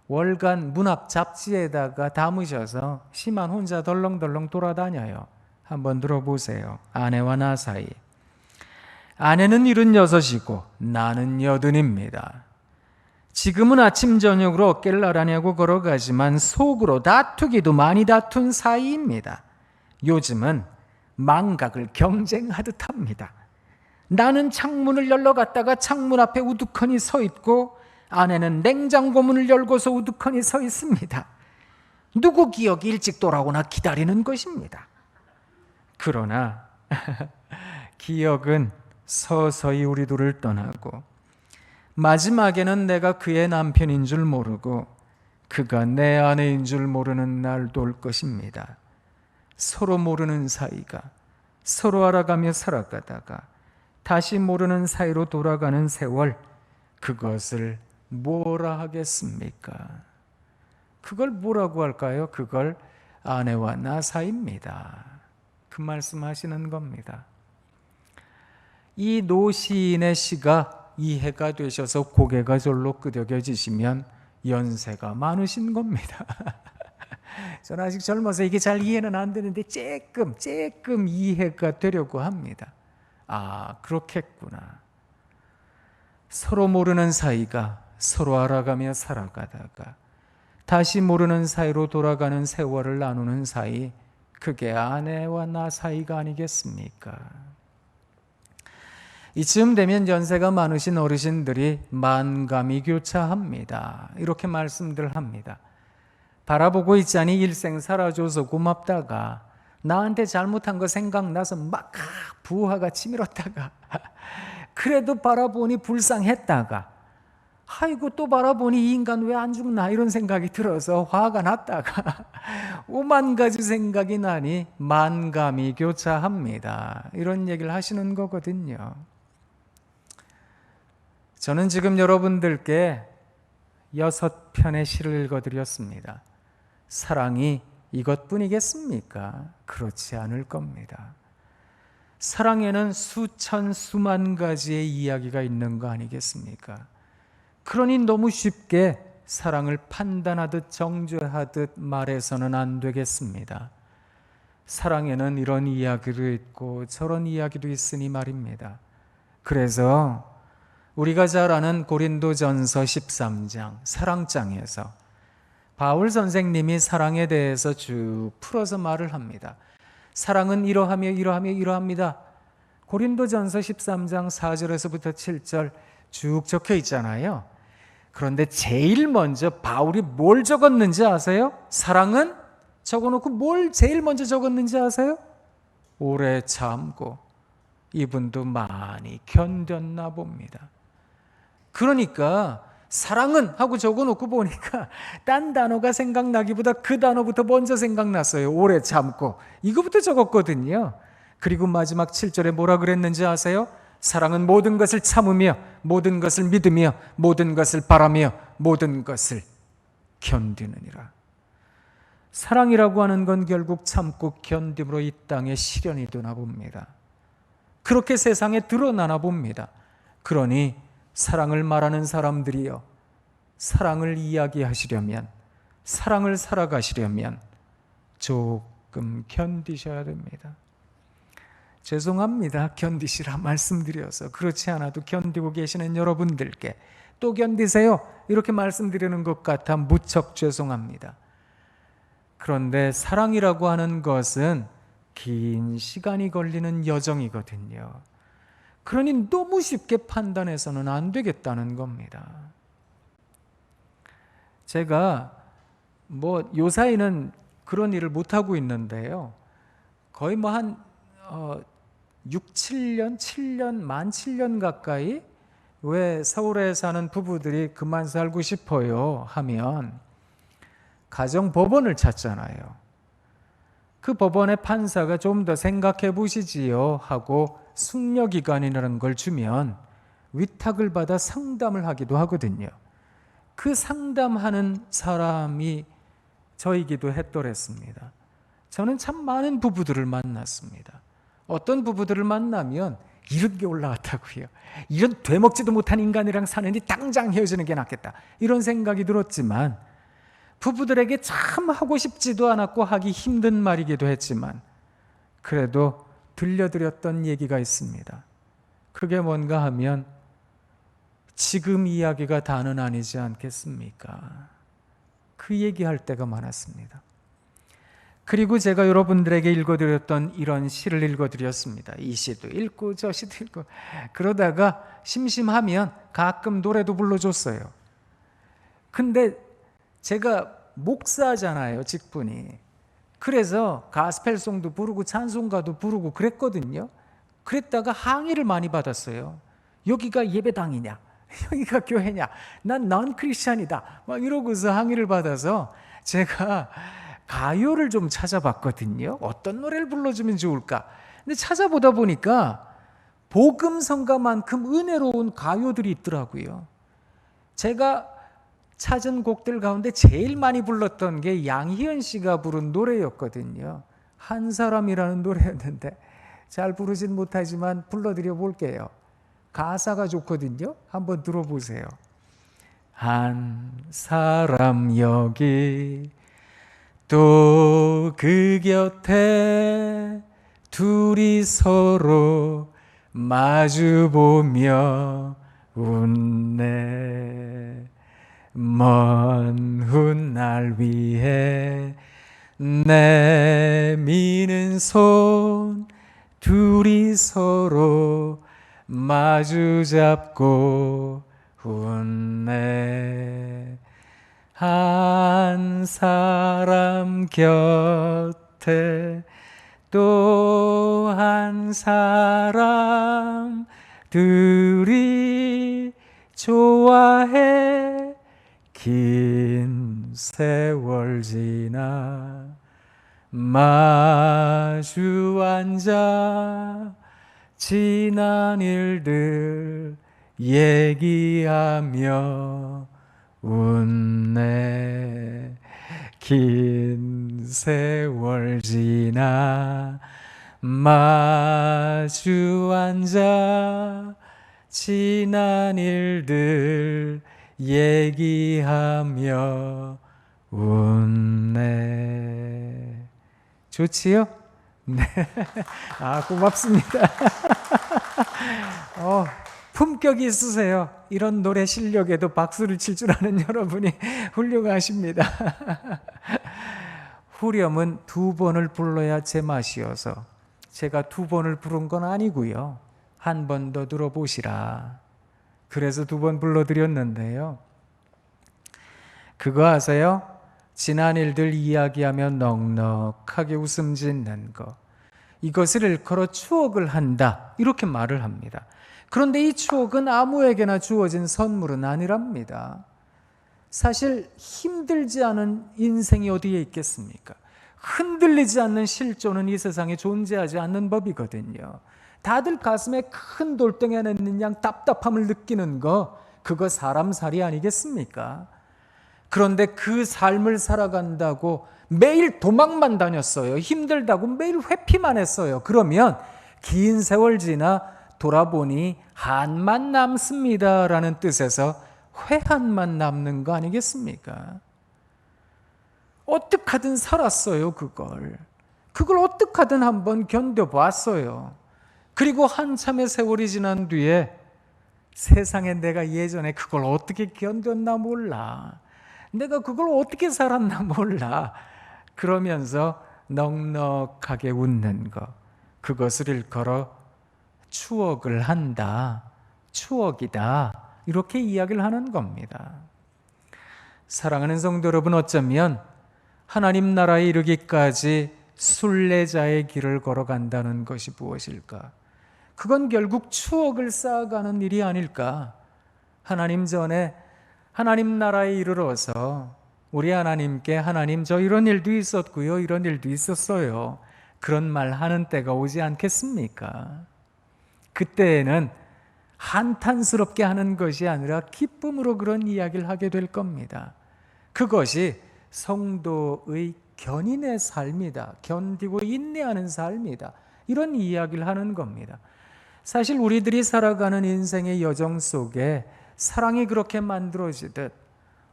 월간 문학 잡지에다가 담으셔서 시만 혼자 덜렁덜렁 돌아다녀요. 한번 들어보세요. 아내와 나 사이. 아내는 76이고 나는 80입니다. 지금은 아침 저녁으로 어깨를 나란히하고 걸어가지만 속으로 다투기도 많이 다툰 사이입니다. 요즘은 망각을 경쟁하듯 합니다. 나는 창문을 열러 갔다가 창문 앞에 우두커니 서 있고 아내는 냉장고 문을 열고서 우두커니 서 있습니다. 누구 기억이 일찍 돌아오나 기다리는 것입니다. 그러나 기억은 서서히 우리 둘을 떠나고 마지막에는 내가 그의 남편인 줄 모르고 그가 내 아내인 줄 모르는 날도 올 것입니다. 서로 모르는 사이가 서로 알아가며 살아가다가 다시 모르는 사이로 돌아가는 세월, 그것을 뭐라 하겠습니까? 그걸 뭐라고 할까요? 그걸 아내와 나 사이입니다. 그 말씀하시는 겁니다. 이 노시인의 시가 이해가 되셔서 고개가 절로 끄덕여지시면 연세가 많으신 겁니다. 저는 아직 젊어서 이게 잘 이해는 안 되는데 조금 이해가 되려고 합니다. 아, 그렇겠구나. 서로 모르는 사이가 서로 알아가며 살아가다가 다시 모르는 사이로 돌아가는 세월을 나누는 사이, 그게 아내와 나 사이가 아니겠습니까? 이쯤 되면 연세가 많으신 어르신들이 만감이 교차합니다. 이렇게 말씀들 합니다. 바라보고 있자니 일생 살아줘서 고맙다가 나한테 잘못한 거 생각나서 막 부하가 치밀었다가 그래도 바라보니 불쌍했다가 아이고 또 바라보니 이 인간 왜 안 죽나 이런 생각이 들어서 화가 났다가 오만 가지 생각이 나니 만감이 교차합니다. 이런 얘기를 하시는 거거든요. 저는 지금 여러분들께 6편의 시를 읽어드렸습니다. 사랑이 이것뿐이겠습니까? 그렇지 않을 겁니다. 사랑에는 수천 수만 가지의 이야기가 있는 거 아니겠습니까? 그러니 너무 쉽게 사랑을 판단하듯 정죄하듯 말해서는 안 되겠습니다. 사랑에는 이런 이야기도 있고 저런 이야기도 있으니 말입니다. 그래서 우리가 잘 아는 고린도전서 13장 사랑장에서 바울 선생님이 사랑에 대해서 쭉 풀어서 말을 합니다. 사랑은 이러하며 이러하며 이러합니다. 고린도전서 13장 4절에서부터 7절 쭉 적혀 있잖아요. 그런데 제일 먼저 바울이 뭘 적었는지 아세요? 사랑은 적어놓고 뭘 제일 먼저 적었는지 아세요? 오래 참고 이분도 많이 견뎠나 봅니다. 그러니까 사랑은 하고 적어놓고 보니까 딴 단어가 생각나기보다 그 단어부터 먼저 생각났어요. 오래 참고 이거부터 적었거든요. 그리고 마지막 7절에 뭐라 그랬는지 아세요? 사랑은 모든 것을 참으며 모든 것을 믿으며 모든 것을 바라며 모든 것을 견디느니라. 사랑이라고 하는 건 결국 참고 견딤으로 이 땅에 실현이 되나 봅니다. 그렇게 세상에 드러나나 봅니다. 그러니 사랑을 말하는 사람들이요, 사랑을 이야기하시려면, 사랑을 살아가시려면 조금 견디셔야 됩니다. 죄송합니다. 견디시라 말씀드려서. 그렇지 않아도 견디고 계시는 여러분들께 또 견디세요 이렇게 말씀드리는 것 같아 무척 죄송합니다. 그런데 사랑이라고 하는 것은 긴 시간이 걸리는 여정이거든요. 그러니 너무 쉽게 판단해서는 안 되겠다는 겁니다. 제가 요 사이는 그런 일을 못하고 있는데요. 거의 한 6, 7년, 7년, 만 7년 가까이 왜 서울에 사는 부부들이 그만 살고 싶어요 하면 가정법원을 찾잖아요. 그 법원의 판사가 좀 더 생각해 보시지요 하고 숙려기간이라는 걸 주면 위탁을 받아 상담을 하기도 하거든요. 그 상담하는 사람이 저이기도 했더랬습니다. 저는 참 많은 부부들을 만났습니다. 어떤 부부들을 만나면 이런 게 올라왔다고요. 이런 되먹지도 못한 인간이랑 사느니 당장 헤어지는 게 낫겠다. 이런 생각이 들었지만 부부들에게 참 하고 싶지도 않았고 하기 힘든 말이기도 했지만 그래도 들려드렸던 얘기가 있습니다. 그게 뭔가 하면 지금 이야기가 다는 아니지 않겠습니까? 그 얘기할 때가 많았습니다. 그리고 제가 여러분들에게 읽어드렸던 이런 시를 읽어드렸습니다. 이 시도 읽고 저 시도 읽고 그러다가 심심하면 가끔 노래도 불러줬어요. 근데 제가 목사잖아요, 직분이. 그래서 가스펠송도 부르고 찬송가도 부르고 그랬거든요. 그랬다가 항의를 많이 받았어요. 여기가 예배당이냐? 여기가 교회냐? 난 크리스찬이다. 막 이러고서 항의를 받아서 제가 가요를 좀 찾아봤거든요. 어떤 노래를 불러주면 좋을까? 근데 찾아보다 보니까 복음성가만큼 은혜로운 가요들이 있더라고요. 제가 찾은 곡들 가운데 제일 많이 불렀던 게 양희은 씨가 부른 노래였거든요. 한 사람이라는 노래였는데 잘 부르진 못하지만 불러드려 볼게요. 가사가 좋거든요. 한번 들어보세요. 한 사람 여기 또 그 곁에 둘이 서로 마주보며 웃네. 먼 훗날 위해 내미는 손 둘이 서로 마주 잡고 웃네. 한 사람 곁에 또 한 사람 둘이 좋아해. 긴 세월 지나 마주 앉아 지난 일들 얘기하며 웃네. 긴 세월 지나 마주 앉아 지난 일들 얘기하며 웃네. 좋지요? 네. 아, 고맙습니다. 품격이 있으세요. 이런 노래 실력에도 박수를 칠 줄 아는 여러분이 훌륭하십니다. 후렴은 2번을 불러야 제맛이어서 제가 2번을 부른 건 아니고요. 한 번 더 들어보시라. 그래서 2번 불러드렸는데요. 그거 아세요? 지난 일들 이야기하며 넉넉하게 웃음 짓는 거. 이것을 일컬어 추억을 한다. 이렇게 말을 합니다. 그런데 이 추억은 아무에게나 주어진 선물은 아니랍니다. 사실 힘들지 않은 인생이 어디에 있겠습니까? 흔들리지 않는 실존은 이 세상에 존재하지 않는 법이거든요. 다들 가슴에 큰 돌덩이 하나 있는 양 답답함을 느끼는 거, 그거 사람 살이 아니겠습니까? 그런데 그 삶을 살아간다고 매일 도망만 다녔어요. 힘들다고 매일 회피만 했어요. 그러면 긴 세월 지나 돌아보니 한만 남습니다 라는 뜻에서 회한만 남는 거 아니겠습니까? 어떡하든 살았어요. 그걸 어떡하든 한번 견뎌봤어요. 그리고 한참의 세월이 지난 뒤에 세상에 내가 예전에 그걸 어떻게 견뎠나 몰라. 내가 그걸 어떻게 살았나 몰라. 그러면서 넉넉하게 웃는 것, 그것을 일컬어 추억을 한다, 추억이다, 이렇게 이야기를 하는 겁니다. 사랑하는 성도 여러분, 어쩌면 하나님 나라에 이르기까지 순례자의 길을 걸어간다는 것이 무엇일까? 그건 결국 추억을 쌓아가는 일이 아닐까? 하나님 전에 하나님 나라에 이르러서 우리 하나님께 하나님 저 이런 일도 있었고요, 이런 일도 있었어요, 그런 말 하는 때가 오지 않겠습니까? 그때에는 한탄스럽게 하는 것이 아니라 기쁨으로 그런 이야기를 하게 될 겁니다. 그것이 성도의 견인의 삶이다. 견디고 인내하는 삶이다. 이런 이야기를 하는 겁니다. 사실 우리들이 살아가는 인생의 여정 속에 사랑이 그렇게 만들어지듯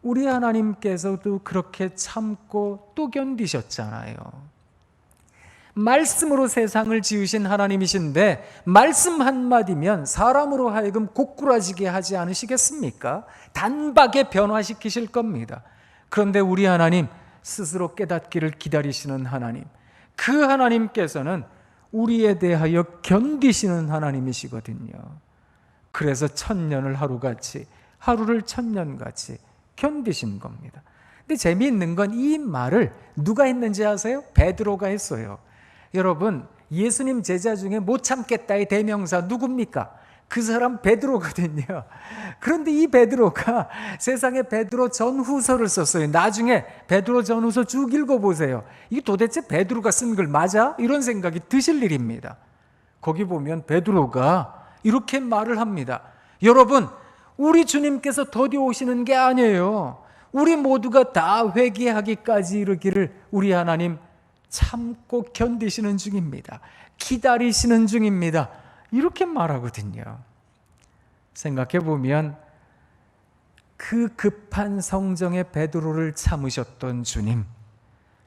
우리 하나님께서도 그렇게 참고 또 견디셨잖아요. 말씀으로 세상을 지으신 하나님이신데 말씀 한마디면 사람으로 하여금 고꾸라지게 하지 않으시겠습니까? 단박에 변화시키실 겁니다. 그런데 우리 하나님 스스로 깨닫기를 기다리시는 하나님, 그 하나님께서는 우리에 대하여 견디시는 하나님이시거든요. 그래서 1000년을 하루같이, 하루를 1000년같이 견디신 겁니다. 근데 재미있는 건 이 말을 누가 했는지 아세요? 베드로가 했어요. 여러분, 예수님 제자 중에 못 참겠다의 대명사 누굽니까? 그 사람 베드로거든요. 그런데 이 베드로가 세상에 베드로 전후서를 썼어요. 나중에 베드로 전후서 쭉 읽어보세요. 이게 도대체 베드로가 쓴 글 맞아? 이런 생각이 드실 일입니다. 거기 보면 베드로가 이렇게 말을 합니다. 여러분, 우리 주님께서 더디 오시는 게 아니에요. 우리 모두가 다 회개하기까지 이르기를 우리 하나님 참고 견디시는 중입니다. 기다리시는 중입니다. 이렇게 말하거든요. 생각해 보면 그 급한 성정의 베드로를 참으셨던 주님,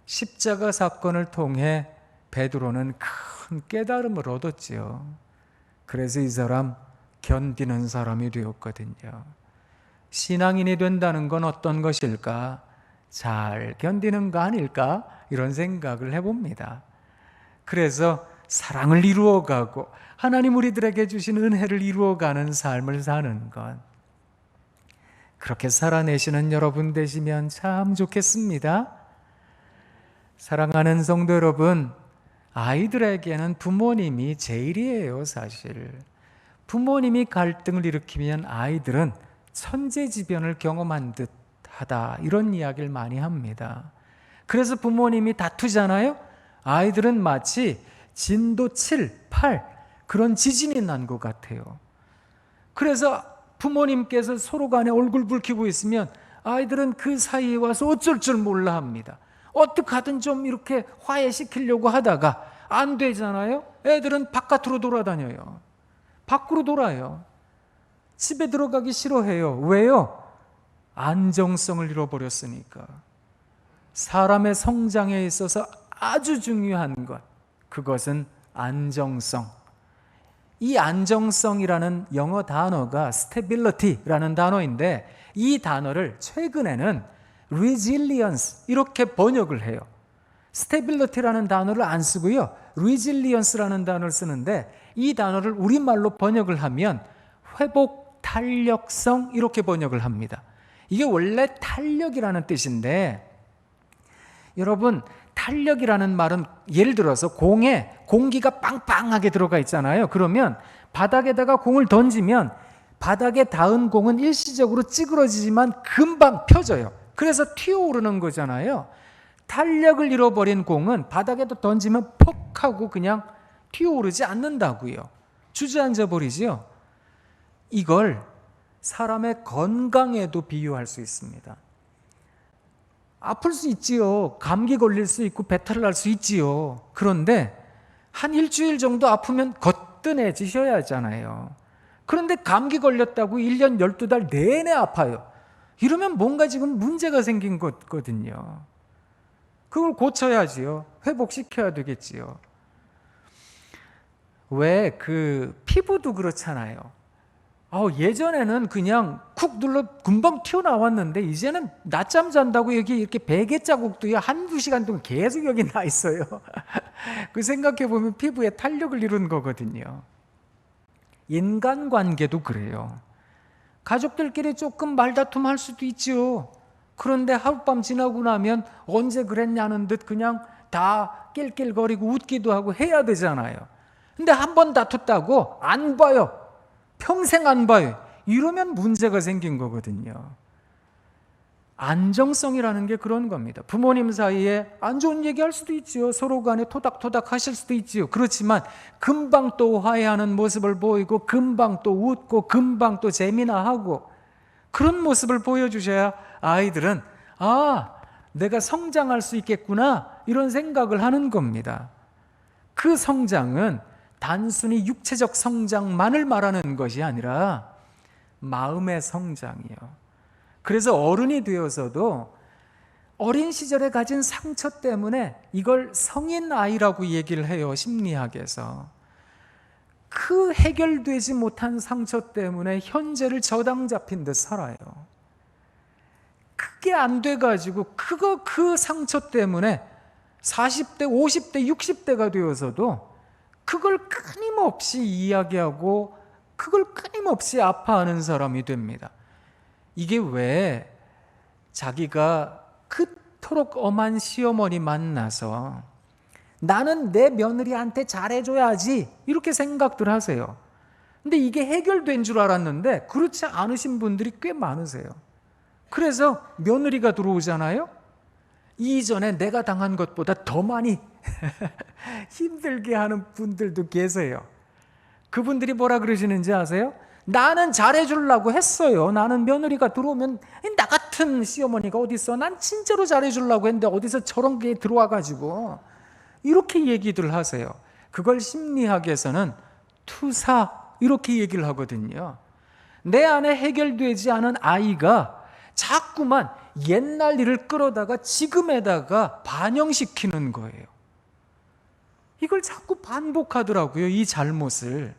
십자가 사건을 통해 베드로는 큰 깨달음을 얻었지요. 그래서 이 사람 견디는 사람이 되었거든요. 신앙인이 된다는 건 어떤 것일까? 잘 견디는 거 아닐까? 이런 생각을 해봅니다. 그래서 사랑을 이루어가고 하나님 우리들에게 주신 은혜를 이루어가는 삶을 사는 것, 그렇게 살아내시는 여러분 되시면 참 좋겠습니다. 사랑하는 성도 여러분, 아이들에게는 부모님이 제일이에요. 사실 부모님이 갈등을 일으키면 아이들은 천재지변을 경험한 듯하다, 이런 이야기를 많이 합니다. 그래서 부모님이 다투잖아요. 아이들은 마치 진도 7, 8 그런 지진이 난 것 같아요. 그래서 부모님께서 서로 간에 얼굴 붉히고 있으면 아이들은 그 사이에 와서 어쩔 줄 몰라 합니다. 어떻게 하든 좀 이렇게 화해시키려고 하다가 안 되잖아요. 애들은 바깥으로 돌아다녀요. 밖으로 돌아요. 집에 들어가기 싫어해요. 왜요? 안정성을 잃어버렸으니까. 사람의 성장에 있어서 아주 중요한 것, 그것은 안정성. 이 안정성이라는 영어 단어가 stability라는 단어인데, 이 단어를 최근에는 resilience 이렇게 번역을 해요. stability라는 단어를 안 쓰고요, resilience라는 단어를 쓰는데, 이 단어를 우리말로 번역을 하면 회복 탄력성 이렇게 번역을 합니다. 이게 원래 탄력이라는 뜻인데, 여러분, 탄력이라는 말은 예를 들어서 공에 공기가 빵빵하게 들어가 있잖아요. 그러면 바닥에다가 공을 던지면 바닥에 닿은 공은 일시적으로 찌그러지지만 금방 펴져요. 그래서 튀어오르는 거잖아요. 탄력을 잃어버린 공은 바닥에도 던지면 퍽 하고 그냥 튀어오르지 않는다고요. 주저앉아 버리지요. 이걸 사람의 건강에도 비유할 수 있습니다. 아플 수 있지요. 감기 걸릴 수 있고 배탈을 날 수 있지요. 그런데 한 일주일 정도 아프면 거뜬해지셔야 하잖아요. 그런데 감기 걸렸다고 1년 12달 내내 아파요. 이러면 뭔가 지금 문제가 생긴 거거든요. 그걸 고쳐야지요. 회복시켜야 되겠지요. 왜 피부도 그렇잖아요. 예전에는 그냥 쿡 눌러 금방 튀어나왔는데 이제는 낮잠 잔다고 여기 이렇게 베개 자국도 한두 시간 동안 계속 여기 나 있어요. 그 생각해 보면 피부에 탄력을 이룬 거거든요. 인간관계도 그래요. 가족들끼리 조금 말다툼 할 수도 있죠. 그런데 하룻밤 지나고 나면 언제 그랬냐는 듯 그냥 다 낄낄거리고 웃기도 하고 해야 되잖아요. 근데 한 번 다퉜다고 안 봐요. 평생 안 봐요. 이러면 문제가 생긴 거거든요. 안정성이라는 게 그런 겁니다. 부모님 사이에 안 좋은 얘기할 수도 있지요. 서로 간에 토닥토닥 하실 수도 있지요. 그렇지만 금방 또 화해하는 모습을 보이고 금방 또 웃고 금방 또 재미나 하고 그런 모습을 보여주셔야 아이들은 내가 성장할 수 있겠구나 이런 생각을 하는 겁니다. 그 성장은 단순히 육체적 성장만을 말하는 것이 아니라 마음의 성장이요. 그래서 어른이 되어서도 어린 시절에 가진 상처 때문에 이걸 성인 아이라고 얘기를 해요. 심리학에서. 그 해결되지 못한 상처 때문에 현재를 저당 잡힌 듯 살아요. 그게 안 돼가지고 그 상처 때문에 40대, 50대, 60대가 되어서도 그걸 끊임없이 이야기하고 그걸 끊임없이 아파하는 사람이 됩니다. 이게 왜 자기가 그토록 엄한 시어머니 만나서 나는 내 며느리한테 잘해줘야지 이렇게 생각들 하세요. 근데 이게 해결된 줄 알았는데 그렇지 않으신 분들이 꽤 많으세요. 그래서 며느리가 들어오잖아요. 이전에 내가 당한 것보다 더 많이 힘들게 하는 분들도 계세요. 그분들이 뭐라 그러시는지 아세요? 나는 잘해주려고 했어요. 나는 며느리가 들어오면 나 같은 시어머니가 어디 있어? 난 진짜로 잘해주려고 했는데 어디서 저런 게 들어와가지고 이렇게 얘기들 하세요. 그걸 심리학에서는 투사 이렇게 얘기를 하거든요. 내 안에 해결되지 않은 아이가 자꾸만 옛날 일을 끌어다가 지금에다가 반영시키는 거예요. 이걸 자꾸 반복하더라고요. 이 잘못을.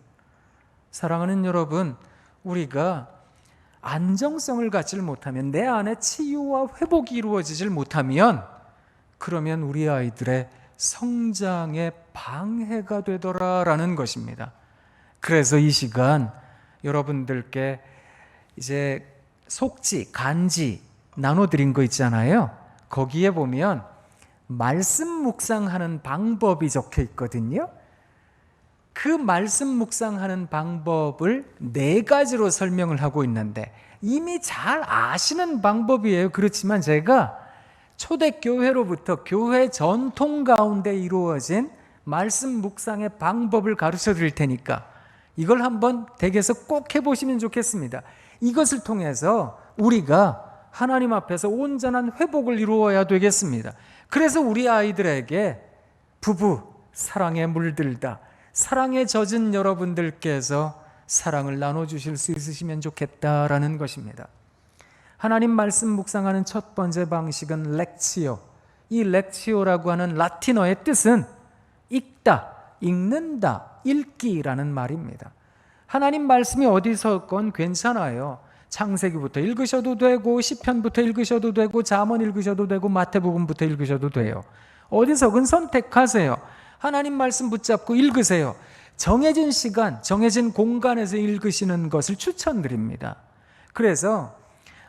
사랑하는 여러분, 우리가 안정성을 갖질 못하면, 내 안에 치유와 회복이 이루어지질 못하면, 그러면 우리 아이들의 성장에 방해가 되더라라는 것입니다. 그래서 이 시간 여러분들께 이제 속지, 간지 나눠드린 거 있잖아요. 거기에 보면 말씀 묵상하는 방법이 적혀 있거든요. 그 말씀 묵상하는 방법을 4가지로 설명을 하고 있는데 이미 잘 아시는 방법이에요. 그렇지만 제가 초대교회로부터 교회 전통 가운데 이루어진 말씀 묵상의 방법을 가르쳐 드릴 테니까 이걸 한번 댁에서 꼭 해보시면 좋겠습니다. 이것을 통해서 우리가 하나님 앞에서 온전한 회복을 이루어야 되겠습니다. 그래서 우리 아이들에게 부부 사랑에 물들다, 사랑에 젖은 여러분들께서 사랑을 나눠주실 수 있으시면 좋겠다라는 것입니다. 하나님 말씀 묵상하는 첫 번째 방식은 렉치오. 이 렉치오라고 하는 라틴어의 뜻은 읽다, 읽는다, 읽기라는 말입니다. 하나님 말씀이 어디서건 괜찮아요. 창세기부터 읽으셔도 되고 시편부터 읽으셔도 되고 잠언 읽으셔도 되고 마태복음부터 읽으셔도 돼요. 어디서건 선택하세요. 하나님 말씀 붙잡고 읽으세요. 정해진 시간, 정해진 공간에서 읽으시는 것을 추천드립니다. 그래서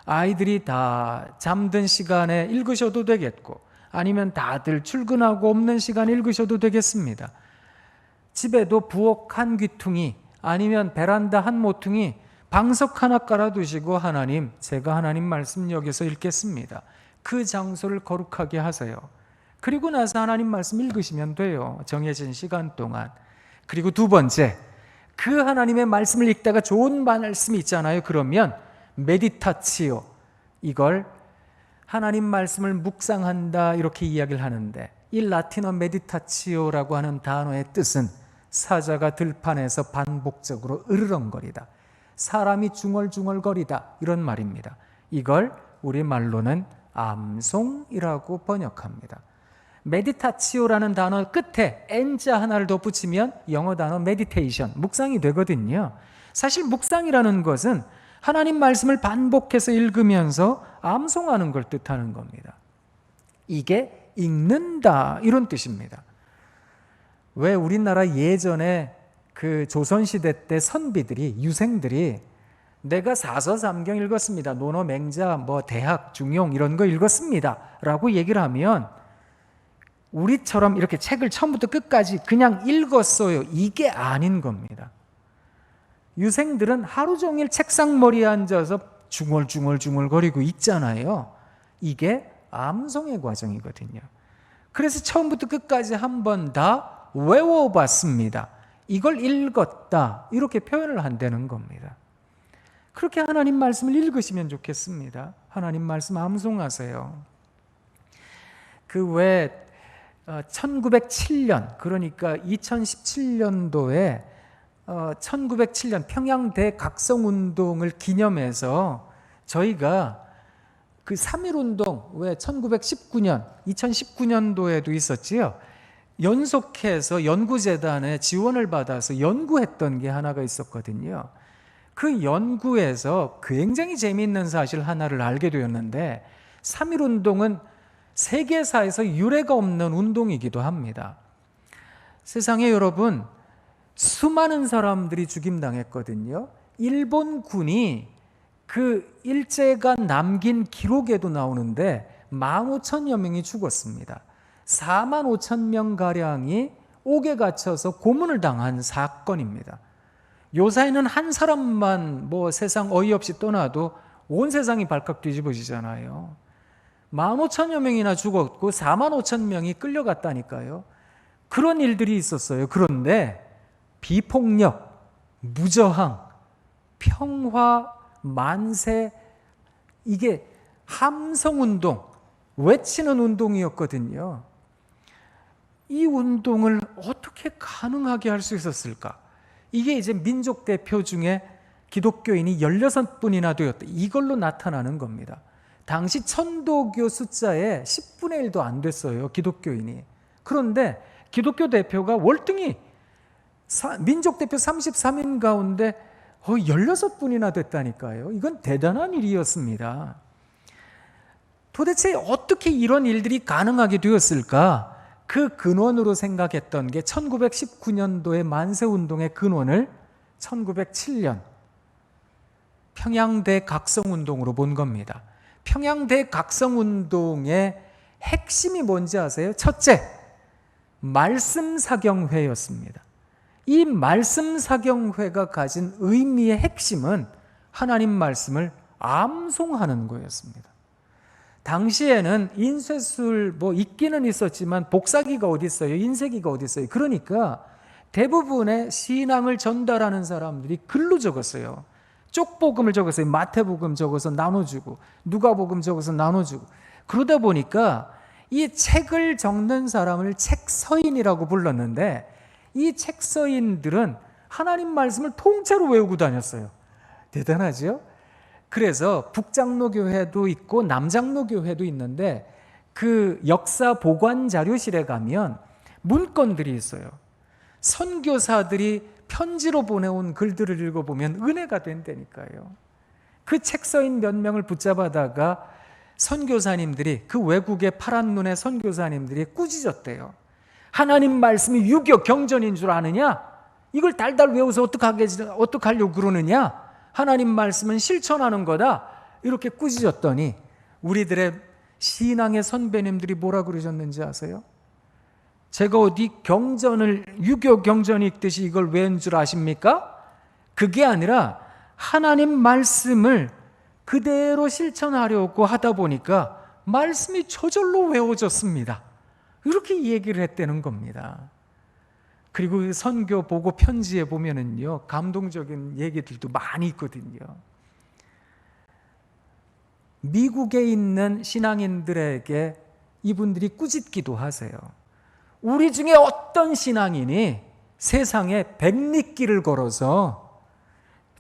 아이들이 다 잠든 시간에 읽으셔도 되겠고 아니면 다들 출근하고 없는 시간에 읽으셔도 되겠습니다. 집에도 부엌 한 귀퉁이 아니면 베란다 한 모퉁이 방석 하나 깔아두시고 하나님, 제가 하나님 말씀 여기서 읽겠습니다. 그 장소를 거룩하게 하세요. 그리고 나서 하나님 말씀 읽으시면 돼요. 정해진 시간 동안. 그리고 두 번째, 그 하나님의 말씀을 읽다가 좋은 말씀이 있잖아요. 그러면 메디타치오, 이걸 하나님 말씀을 묵상한다 이렇게 이야기를 하는데 이 라틴어 메디타치오라고 하는 단어의 뜻은 사자가 들판에서 반복적으로 으르렁거리다, 사람이 중얼중얼거리다 이런 말입니다. 이걸 우리말로는 암송이라고 번역합니다. 메디타치오라는 단어 끝에 N자 하나를 덧붙이면 영어 단어 메디테이션, 묵상이 되거든요. 사실 묵상이라는 것은 하나님 말씀을 반복해서 읽으면서 암송하는 걸 뜻하는 겁니다. 이게 읽는다 이런 뜻입니다. 왜 우리나라 예전에 그 조선시대 때 선비들이, 유생들이 내가 사서삼경 읽었습니다, 논어 맹자, 뭐 대학, 중용 이런 거 읽었습니다 라고 얘기를 하면 우리처럼 이렇게 책을 처음부터 끝까지 그냥 읽었어요, 이게 아닌 겁니다. 유생들은 하루 종일 책상머리에 앉아서 중얼중얼거리고 있잖아요. 이게 암송의 과정이거든요. 그래서 처음부터 끝까지 한 번 다 외워봤습니다, 이걸 읽었다 이렇게 표현을 한다는 겁니다. 그렇게 하나님 말씀을 읽으시면 좋겠습니다. 하나님 말씀 암송하세요. 그 왜 1907년 그러니까 2017년도에 1907년 평양 대각성운동을 기념해서 저희가 그 3.1운동 왜 1919년 2019년도에도 있었지요. 연속해서 연구재단의 지원을 받아서 연구했던 게 하나가 있었거든요. 그 연구에서 굉장히 재미있는 사실 하나를 알게 되었는데 3.1운동은 세계사에서 유례가 없는 운동이기도 합니다. 세상에 여러분, 수많은 사람들이 죽임당했거든요. 일본군이 그 일제가 남긴 기록에도 나오는데 15,000여 명이 죽었습니다. 45,000명가량이 옥에 갇혀서 고문을 당한 사건입니다. 요사이는 한 사람만 세상 어이없이 떠나도 온 세상이 발칵 뒤집어지잖아요. 15,000여 명이나 죽었고 45,000명이 끌려갔다니까요. 그런 일들이 있었어요. 그런데 비폭력, 무저항, 평화, 만세, 이게 함성운동, 외치는 운동이었거든요. 이 운동을 어떻게 가능하게 할 수 있었을까? 이게 이제 민족 대표 중에 기독교인이 16분이나 되었다. 이걸로 나타나는 겁니다. 당시 천도교 숫자에 10분의 1도 안 됐어요, 기독교인이. 그런데 기독교 대표가 월등히 민족 대표 33인 가운데 16분이나 됐다니까요. 이건 대단한 일이었습니다. 도대체 어떻게 이런 일들이 가능하게 되었을까? 그 근원으로 생각했던 게 1919년도의 만세운동의 근원을 1907년 평양대 각성운동으로 본 겁니다. 평양대 각성운동의 핵심이 뭔지 아세요? 첫째, 말씀사경회였습니다. 이 말씀사경회가 가진 의미의 핵심은 하나님 말씀을 암송하는 거였습니다. 당시에는 인쇄술 있기는 있었지만 복사기가 어디 있어요? 인쇄기가 어디 있어요? 그러니까 대부분의 신앙을 전달하는 사람들이 글로 적었어요. 쪽복음을 적었어요. 마태복음 적어서 나눠주고 누가복음 적어서 나눠주고. 그러다 보니까 이 책을 적는 사람을 책서인이라고 불렀는데 이 책서인들은 하나님 말씀을 통째로 외우고 다녔어요. 대단하죠? 그래서 북장로교회도 있고 남장로교회도 있는데 그 역사 보관 자료실에 가면 문건들이 있어요. 선교사들이 편지로 보내온 글들을 읽어보면 은혜가 된다니까요. 그 책서인 몇 명을 붙잡아다가 선교사님들이, 그 외국의 파란 눈의 선교사님들이 꾸짖었대요. 하나님 말씀이 유교 경전인 줄 아느냐? 이걸 달달 외워서 어떡하려고 그러느냐? 하나님 말씀은 실천하는 거다. 이렇게 꾸짖었더니 우리들의 신앙의 선배님들이 뭐라 그러셨는지 아세요? 제가 어디 경전을 유교 경전 읽듯이 이걸 외운 줄 아십니까? 그게 아니라 하나님 말씀을 그대로 실천하려고 하다 보니까 말씀이 저절로 외워졌습니다. 이렇게 얘기를 했다는 겁니다. 그리고 선교 보고 편지에 보면은요, 감동적인 얘기들도 많이 있거든요. 미국에 있는 신앙인들에게 이분들이 꾸짖기도 하세요. 우리 중에 어떤 신앙인이 세상에 백리길을 걸어서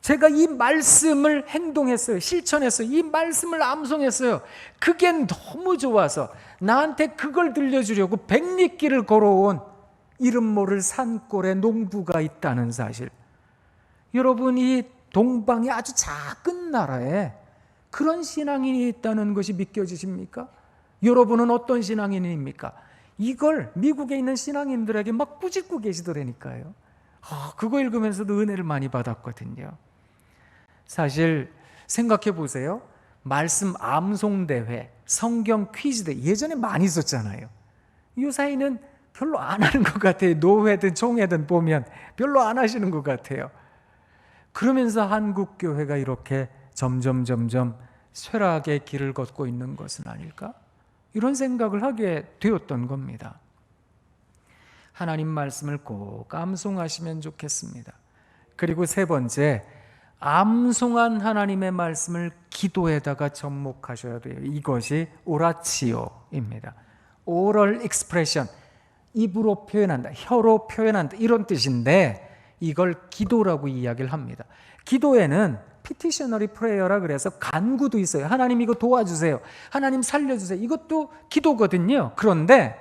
제가 이 말씀을 행동했어요. 실천했어요. 이 말씀을 암송했어요. 그게 너무 좋아서 나한테 그걸 들려주려고 백리길을 걸어온 이름 모를 산골에 농부가 있다는 사실. 여러분, 이 동방의 아주 작은 나라에 그런 신앙인이 있다는 것이 믿겨지십니까? 여러분은 어떤 신앙인입니까? 이걸 미국에 있는 신앙인들에게 막 꾸짖고 계시더라니까요. 그거 읽으면서도 은혜를 많이 받았거든요. 사실 생각해 보세요. 말씀 암송대회, 성경 퀴즈대 예전에 많이 있었잖아요. 요사이는 별로 안 하는 것 같아요. 노회든 총회든 보면 별로 안 하시는 것 같아요. 그러면서 한국교회가 이렇게 점점 쇠락의 길을 걷고 있는 것은 아닐까? 이런 생각을 하게 되었던 겁니다. 하나님 말씀을 꼭 암송하시면 좋겠습니다. 그리고 세 번째, 암송한 하나님의 말씀을 기도에다가 접목하셔야 돼요. 이것이 오라치오입니다. 오럴 익스프레션, 입으로 표현한다, 혀로 표현한다, 이런 뜻인데 이걸 기도라고 이야기를 합니다. 기도에는 피티셔너리 프레이어라 그래서 간구도 있어요. 하나님 이거 도와주세요. 하나님 살려주세요. 이것도 기도거든요. 그런데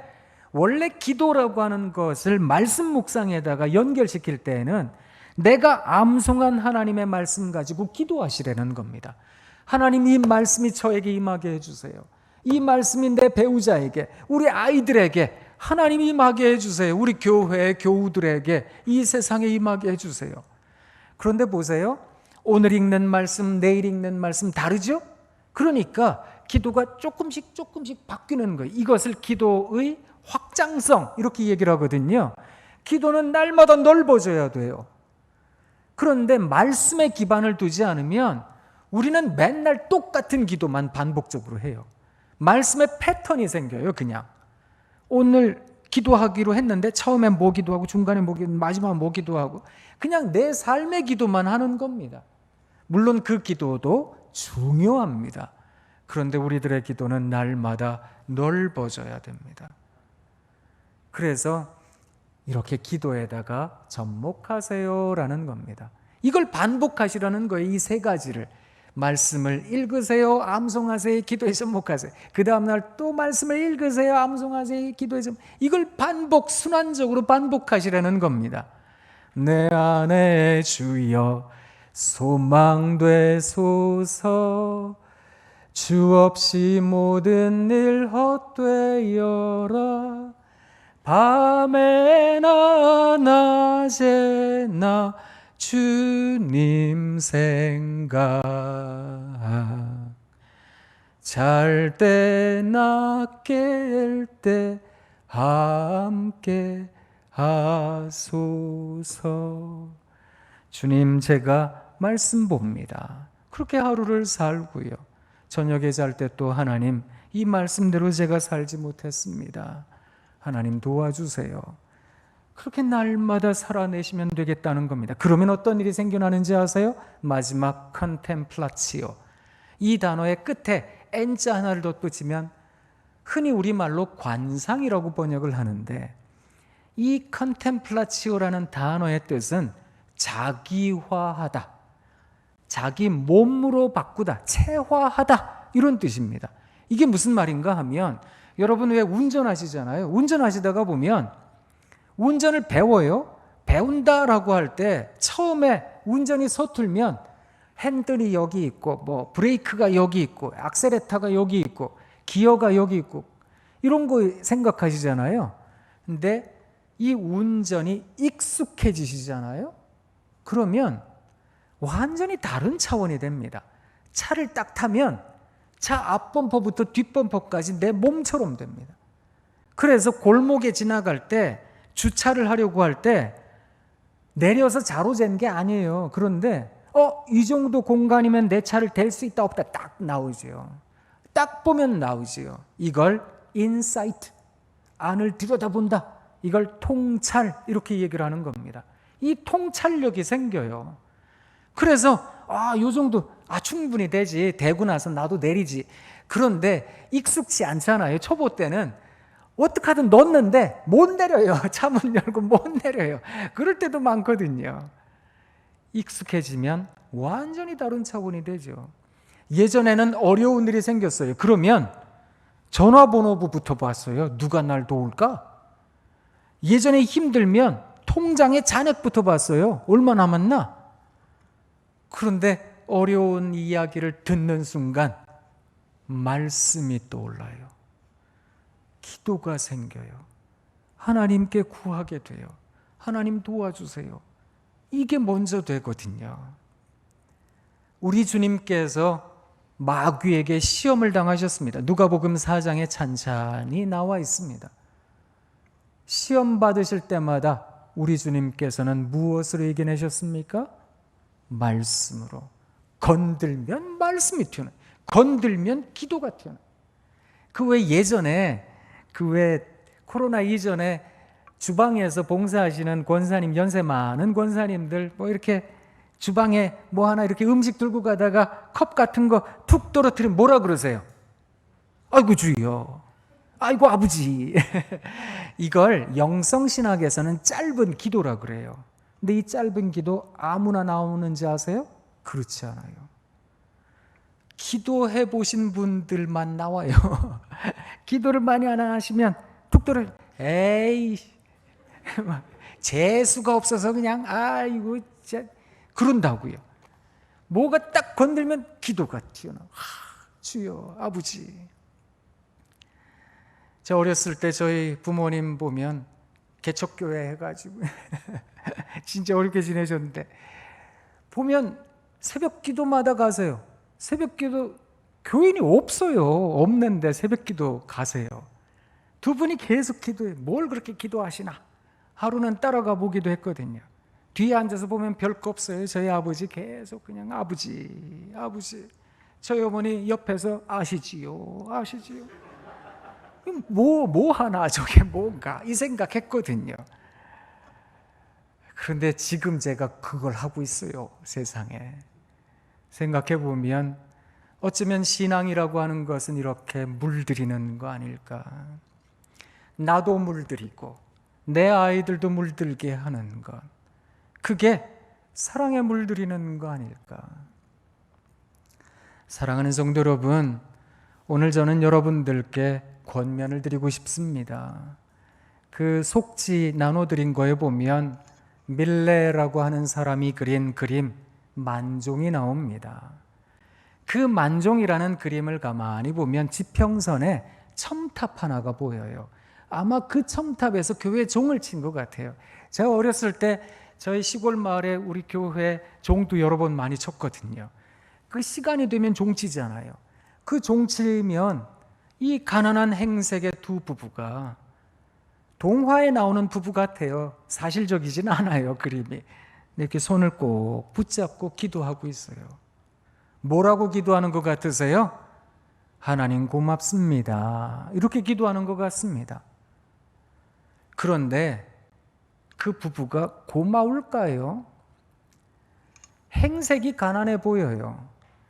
원래 기도라고 하는 것을 말씀 묵상에다가 연결시킬 때에는 내가 암송한 하나님의 말씀 가지고 기도하시라는 겁니다. 하나님, 이 말씀이 저에게 임하게 해주세요. 이 말씀이 내 배우자에게, 우리 아이들에게 하나님이 임하게 해주세요. 우리 교회 교우들에게, 이 세상에 임하게 해주세요. 그런데 보세요. 오늘 읽는 말씀, 내일 읽는 말씀 다르죠? 그러니까 기도가 조금씩 바뀌는 거예요. 이것을 기도의 확장성 이렇게 얘기를 하거든요. 기도는 날마다 넓어져야 돼요. 그런데 말씀에 기반을 두지 않으면 우리는 맨날 똑같은 기도만 반복적으로 해요. 말씀에 패턴이 생겨요. 그냥 오늘 기도하기로 했는데 처음엔 뭐 기도하고 중간에 뭐 기도하고 마지막에 뭐 기도하고 그냥 내 삶의 기도만 하는 겁니다. 물론 그 기도도 중요합니다. 그런데 우리들의 기도는 날마다 넓어져야 됩니다. 그래서 이렇게 기도에다가 접목하세요라는 겁니다. 이걸 반복하시라는 거예요. 이 세 가지를. 말씀을 읽으세요, 암송하세요, 기도에 접목하세요. 그 다음날 또 말씀을 읽으세요, 암송하세요, 기도에 접목. 이걸 순환적으로 반복하시라는 겁니다. 내 안에 주여 소망되소서. 주 없이 모든 일 헛되어라. 밤에나 낮에나 주님 생각. 잘 때나 깰 때 함께 하소서. 주님, 제가 말씀 봅니다. 그렇게 하루를 살고요. 저녁에 잘 때 또 하나님, 이 말씀대로 제가 살지 못했습니다. 하나님 도와주세요. 그렇게 날마다 살아내시면 되겠다는 겁니다. 그러면 어떤 일이 생겨나는지 아세요? 마지막 컨템플라치오. 이 단어의 끝에 N자 하나를 덧붙이면 흔히 우리말로 관상이라고 번역을 하는데, 이 컨템플라치오라는 단어의 뜻은 자기화하다, 자기 몸으로 바꾸다, 체화하다, 이런 뜻입니다. 이게 무슨 말인가 하면, 여러분 왜 운전하시잖아요. 운전하시다가 보면 운전을 배워요. 배운다라고 할 때 처음에 운전이 서툴면 핸들이 여기 있고 뭐 브레이크가 여기 있고 악셀레터가 여기 있고 기어가 여기 있고 이런 거 생각하시잖아요. 근데 이 운전이 익숙해지시잖아요. 그러면 완전히 다른 차원이 됩니다. 차를 딱 타면 차 앞범퍼부터 뒷범퍼까지 내 몸처럼 됩니다. 그래서 골목에 지나갈 때 주차를 하려고 할 때 내려서 자로 잰 게 아니에요. 그런데 이 정도 공간이면 내 차를 댈 수 있다 없다 딱 나오죠. 딱 보면 나오죠. 이걸 인사이트, 안을 들여다본다. 이걸 통찰, 이렇게 얘기를 하는 겁니다. 이 통찰력이 생겨요. 그래서 요 정도 충분히 되지. 되고 나서 나도 내리지. 그런데 익숙치 않잖아요. 초보 때는 어떻게 하든 넣었는데 못 내려요. 차 문 열고 못 내려요. 그럴 때도 많거든요. 익숙해지면 완전히 다른 차원이 되죠. 예전에는 어려운 일이 생겼어요. 그러면 전화번호부터 봤어요. 누가 날 도울까? 예전에 힘들면 통장에 잔액부터 봤어요. 얼마 남았나? 그런데 어려운 이야기를 듣는 순간 말씀이 떠올라요. 기도가 생겨요. 하나님께 구하게 돼요. 하나님 도와주세요. 이게 먼저 되거든요. 우리 주님께서 마귀에게 시험을 당하셨습니다. 누가복음 4장에 찬찬히 나와 있습니다. 시험 받으실 때마다 우리 주님께서는 무엇으로 이겨내셨습니까? 말씀으로. 건들면 말씀이 튀어나와요. 건들면 기도가 튀어나와요. 그 외 코로나 이전에 주방에서 봉사하시는 권사님, 연세 많은 권사님들 뭐 이렇게 주방에 뭐 하나 이렇게 음식 들고 가다가 컵 같은 거 툭 떨어뜨리면 뭐라 그러세요? 아이고 주여, 아이고 아버지. 이걸 영성신학에서는 짧은 기도라 그래요. 근데 이 짧은 기도 아무나 나오는지 아세요? 그렇지 않아요. 기도해 보신 분들만 나와요. 기도를 많이 안 하시면 툭 떨어, 에이, 재수가 없어서 그냥 아이고 진짜 그런다고요. 뭐가 딱 건들면 기도가 튀어나와. 주여, 아버지. 저 어렸을 때 저희 부모님 보면 개척교회 해가지고 진짜 어렵게 지내셨는데 보면 새벽 기도마다 가세요. 새벽 기도 교인이 없어요. 없는데 새벽기도 가세요. 두 분이 계속 기도해. 뭘 그렇게 기도하시나? 하루는 따라가 보기도 했거든요. 뒤에 앉아서 보면 별거 없어요. 저희 아버지 계속 그냥 아버지, 아버지. 저희 어머니 옆에서 아시지요, 아시지요. 뭐 하나 저게 뭔가 이 생각했거든요. 그런데 지금 제가 그걸 하고 있어요. 세상에. 생각해 보면 어쩌면 신앙이라고 하는 것은 이렇게 물들이는 거 아닐까. 나도 물들이고 내 아이들도 물들게 하는 것, 그게 사랑에 물들이는 거 아닐까. 사랑하는 성도 여러분, 오늘 저는 여러분들께 권면을 드리고 싶습니다. 그 속지 나눠드린 거에 보면 밀레라고 하는 사람이 그린 그림 만종이 나옵니다. 그 만종이라는 그림을 가만히 보면 지평선에 첨탑 하나가 보여요. 아마 그 첨탑에서 교회 종을 친 것 같아요. 제가 어렸을 때 저희 시골 마을에 우리 교회 종도 여러 번 많이 쳤거든요. 그 시간이 되면 종 치잖아요. 그 종 치면 이 가난한 행색의 두 부부가 동화에 나오는 부부 같아요. 사실적이진 않아요, 그림이. 이렇게 손을 꼭 붙잡고 기도하고 있어요. 뭐라고 기도하는 것 같으세요? 하나님 고맙습니다. 이렇게 기도하는 것 같습니다. 그런데 그 부부가 고마울까요? 행색이 가난해 보여요.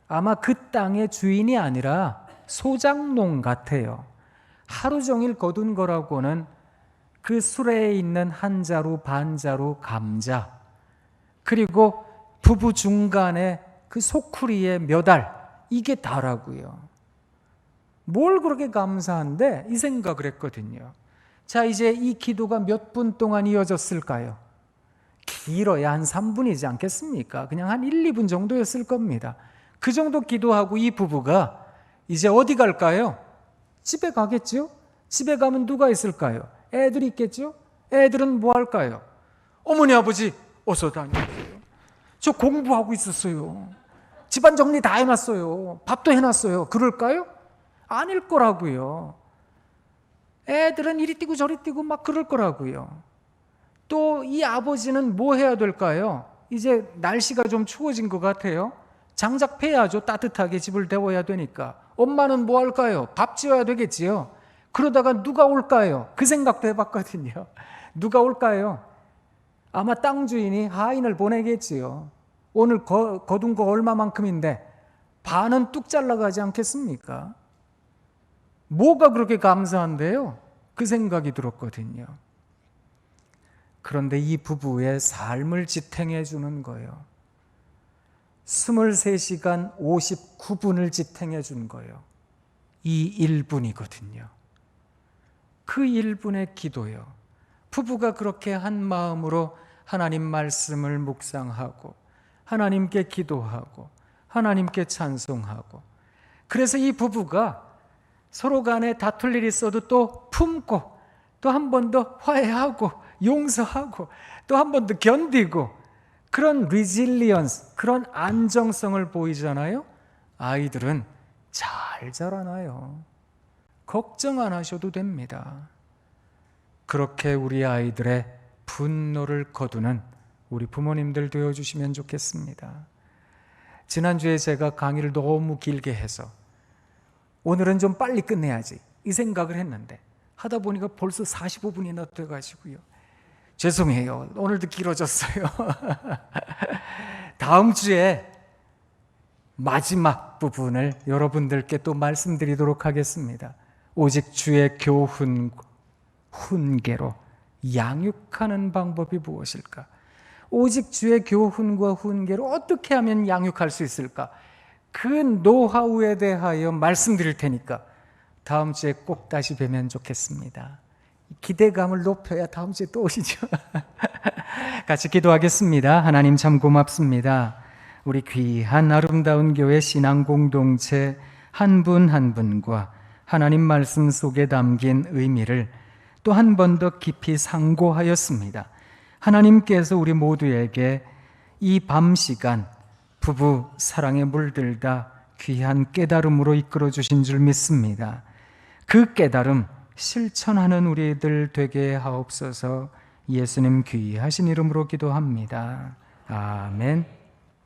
아마 그 땅의 주인이 아니라 소작농 같아요. 하루 종일 거둔 거라고는 그 수레에 있는 한 자루 반 자루 감자, 그리고 부부 중간에 그 소쿠리에 몇 알, 이게 다라고요. 뭘 그렇게 감사한데? 이 생각을 했거든요. 자, 이제 이 기도가 몇 분 동안 이어졌을까요? 길어야 한 3분이지 않겠습니까? 그냥 한 1, 2분 정도였을 겁니다. 그 정도 기도하고 이 부부가 이제 어디 갈까요? 집에 가겠죠? 집에 가면 누가 있을까요? 애들이 있겠죠? 애들은 뭐 할까요? 어머니 아버지 어서 다녀오세요. 저 공부하고 있었어요. 집안 정리 다 해놨어요. 밥도 해놨어요. 그럴까요? 아닐 거라고요. 애들은 이리 뛰고 저리 뛰고 막 그럴 거라고요. 또 이 아버지는 뭐 해야 될까요? 이제 날씨가 좀 추워진 것 같아요. 장작 패야죠. 따뜻하게 집을 데워야 되니까. 엄마는 뭐 할까요? 밥 지어야 되겠지요. 그러다가 누가 올까요? 그 생각도 해봤거든요. 누가 올까요? 아마 땅 주인이 하인을 보내겠지요. 오늘 거둔 거 얼마만큼인데 반은 뚝 잘라가지 않겠습니까? 뭐가 그렇게 감사한데요? 그 생각이 들었거든요. 그런데 이 부부의 삶을 지탱해 주는 거예요. 23시간 59분을 지탱해 준 거예요. 이 1분이거든요. 그 1분의 기도요. 부부가 그렇게 한 마음으로 하나님 말씀을 묵상하고 하나님께 기도하고 하나님께 찬송하고, 그래서 이 부부가 서로 간에 다툴 일이 있어도 또 품고 또 한 번 더 화해하고 용서하고 또 한 번 더 견디고, 그런 리질리언스, 그런 안정성을 보이잖아요. 아이들은 잘 자라나요. 걱정 안 하셔도 됩니다. 그렇게 우리 아이들의 분노를 거두는 우리 부모님들 되어주시면 좋겠습니다. 지난주에 제가 강의를 너무 길게 해서 오늘은 좀 빨리 끝내야지 이 생각을 했는데 하다 보니까 벌써 45분이나 돼가지고요. 죄송해요. 오늘도 길어졌어요. 다음 주에 마지막 부분을 여러분들께 또 말씀드리도록 하겠습니다. 오직 주의 교훈, 훈계로 양육하는 방법이 무엇일까? 오직 주의 교훈과 훈계로 어떻게 하면 양육할 수 있을까? 그 노하우에 대하여 말씀드릴 테니까 다음 주에 꼭 다시 뵈면 좋겠습니다. 기대감을 높여야 다음 주에 또 오시죠. 같이 기도하겠습니다. 하나님 참 고맙습니다. 우리 귀한 아름다운 교회 신앙 공동체 한 분 한 분과 하나님 말씀 속에 담긴 의미를 또 한 번 더 깊이 상고하였습니다. 하나님께서 우리 모두에게 이 밤 시간 부부 사랑에 물들다 귀한 깨달음으로 이끌어 주신 줄 믿습니다. 그 깨달음 실천하는 우리들 되게 하옵소서. 예수님 귀하신 이름으로 기도합니다. 아멘.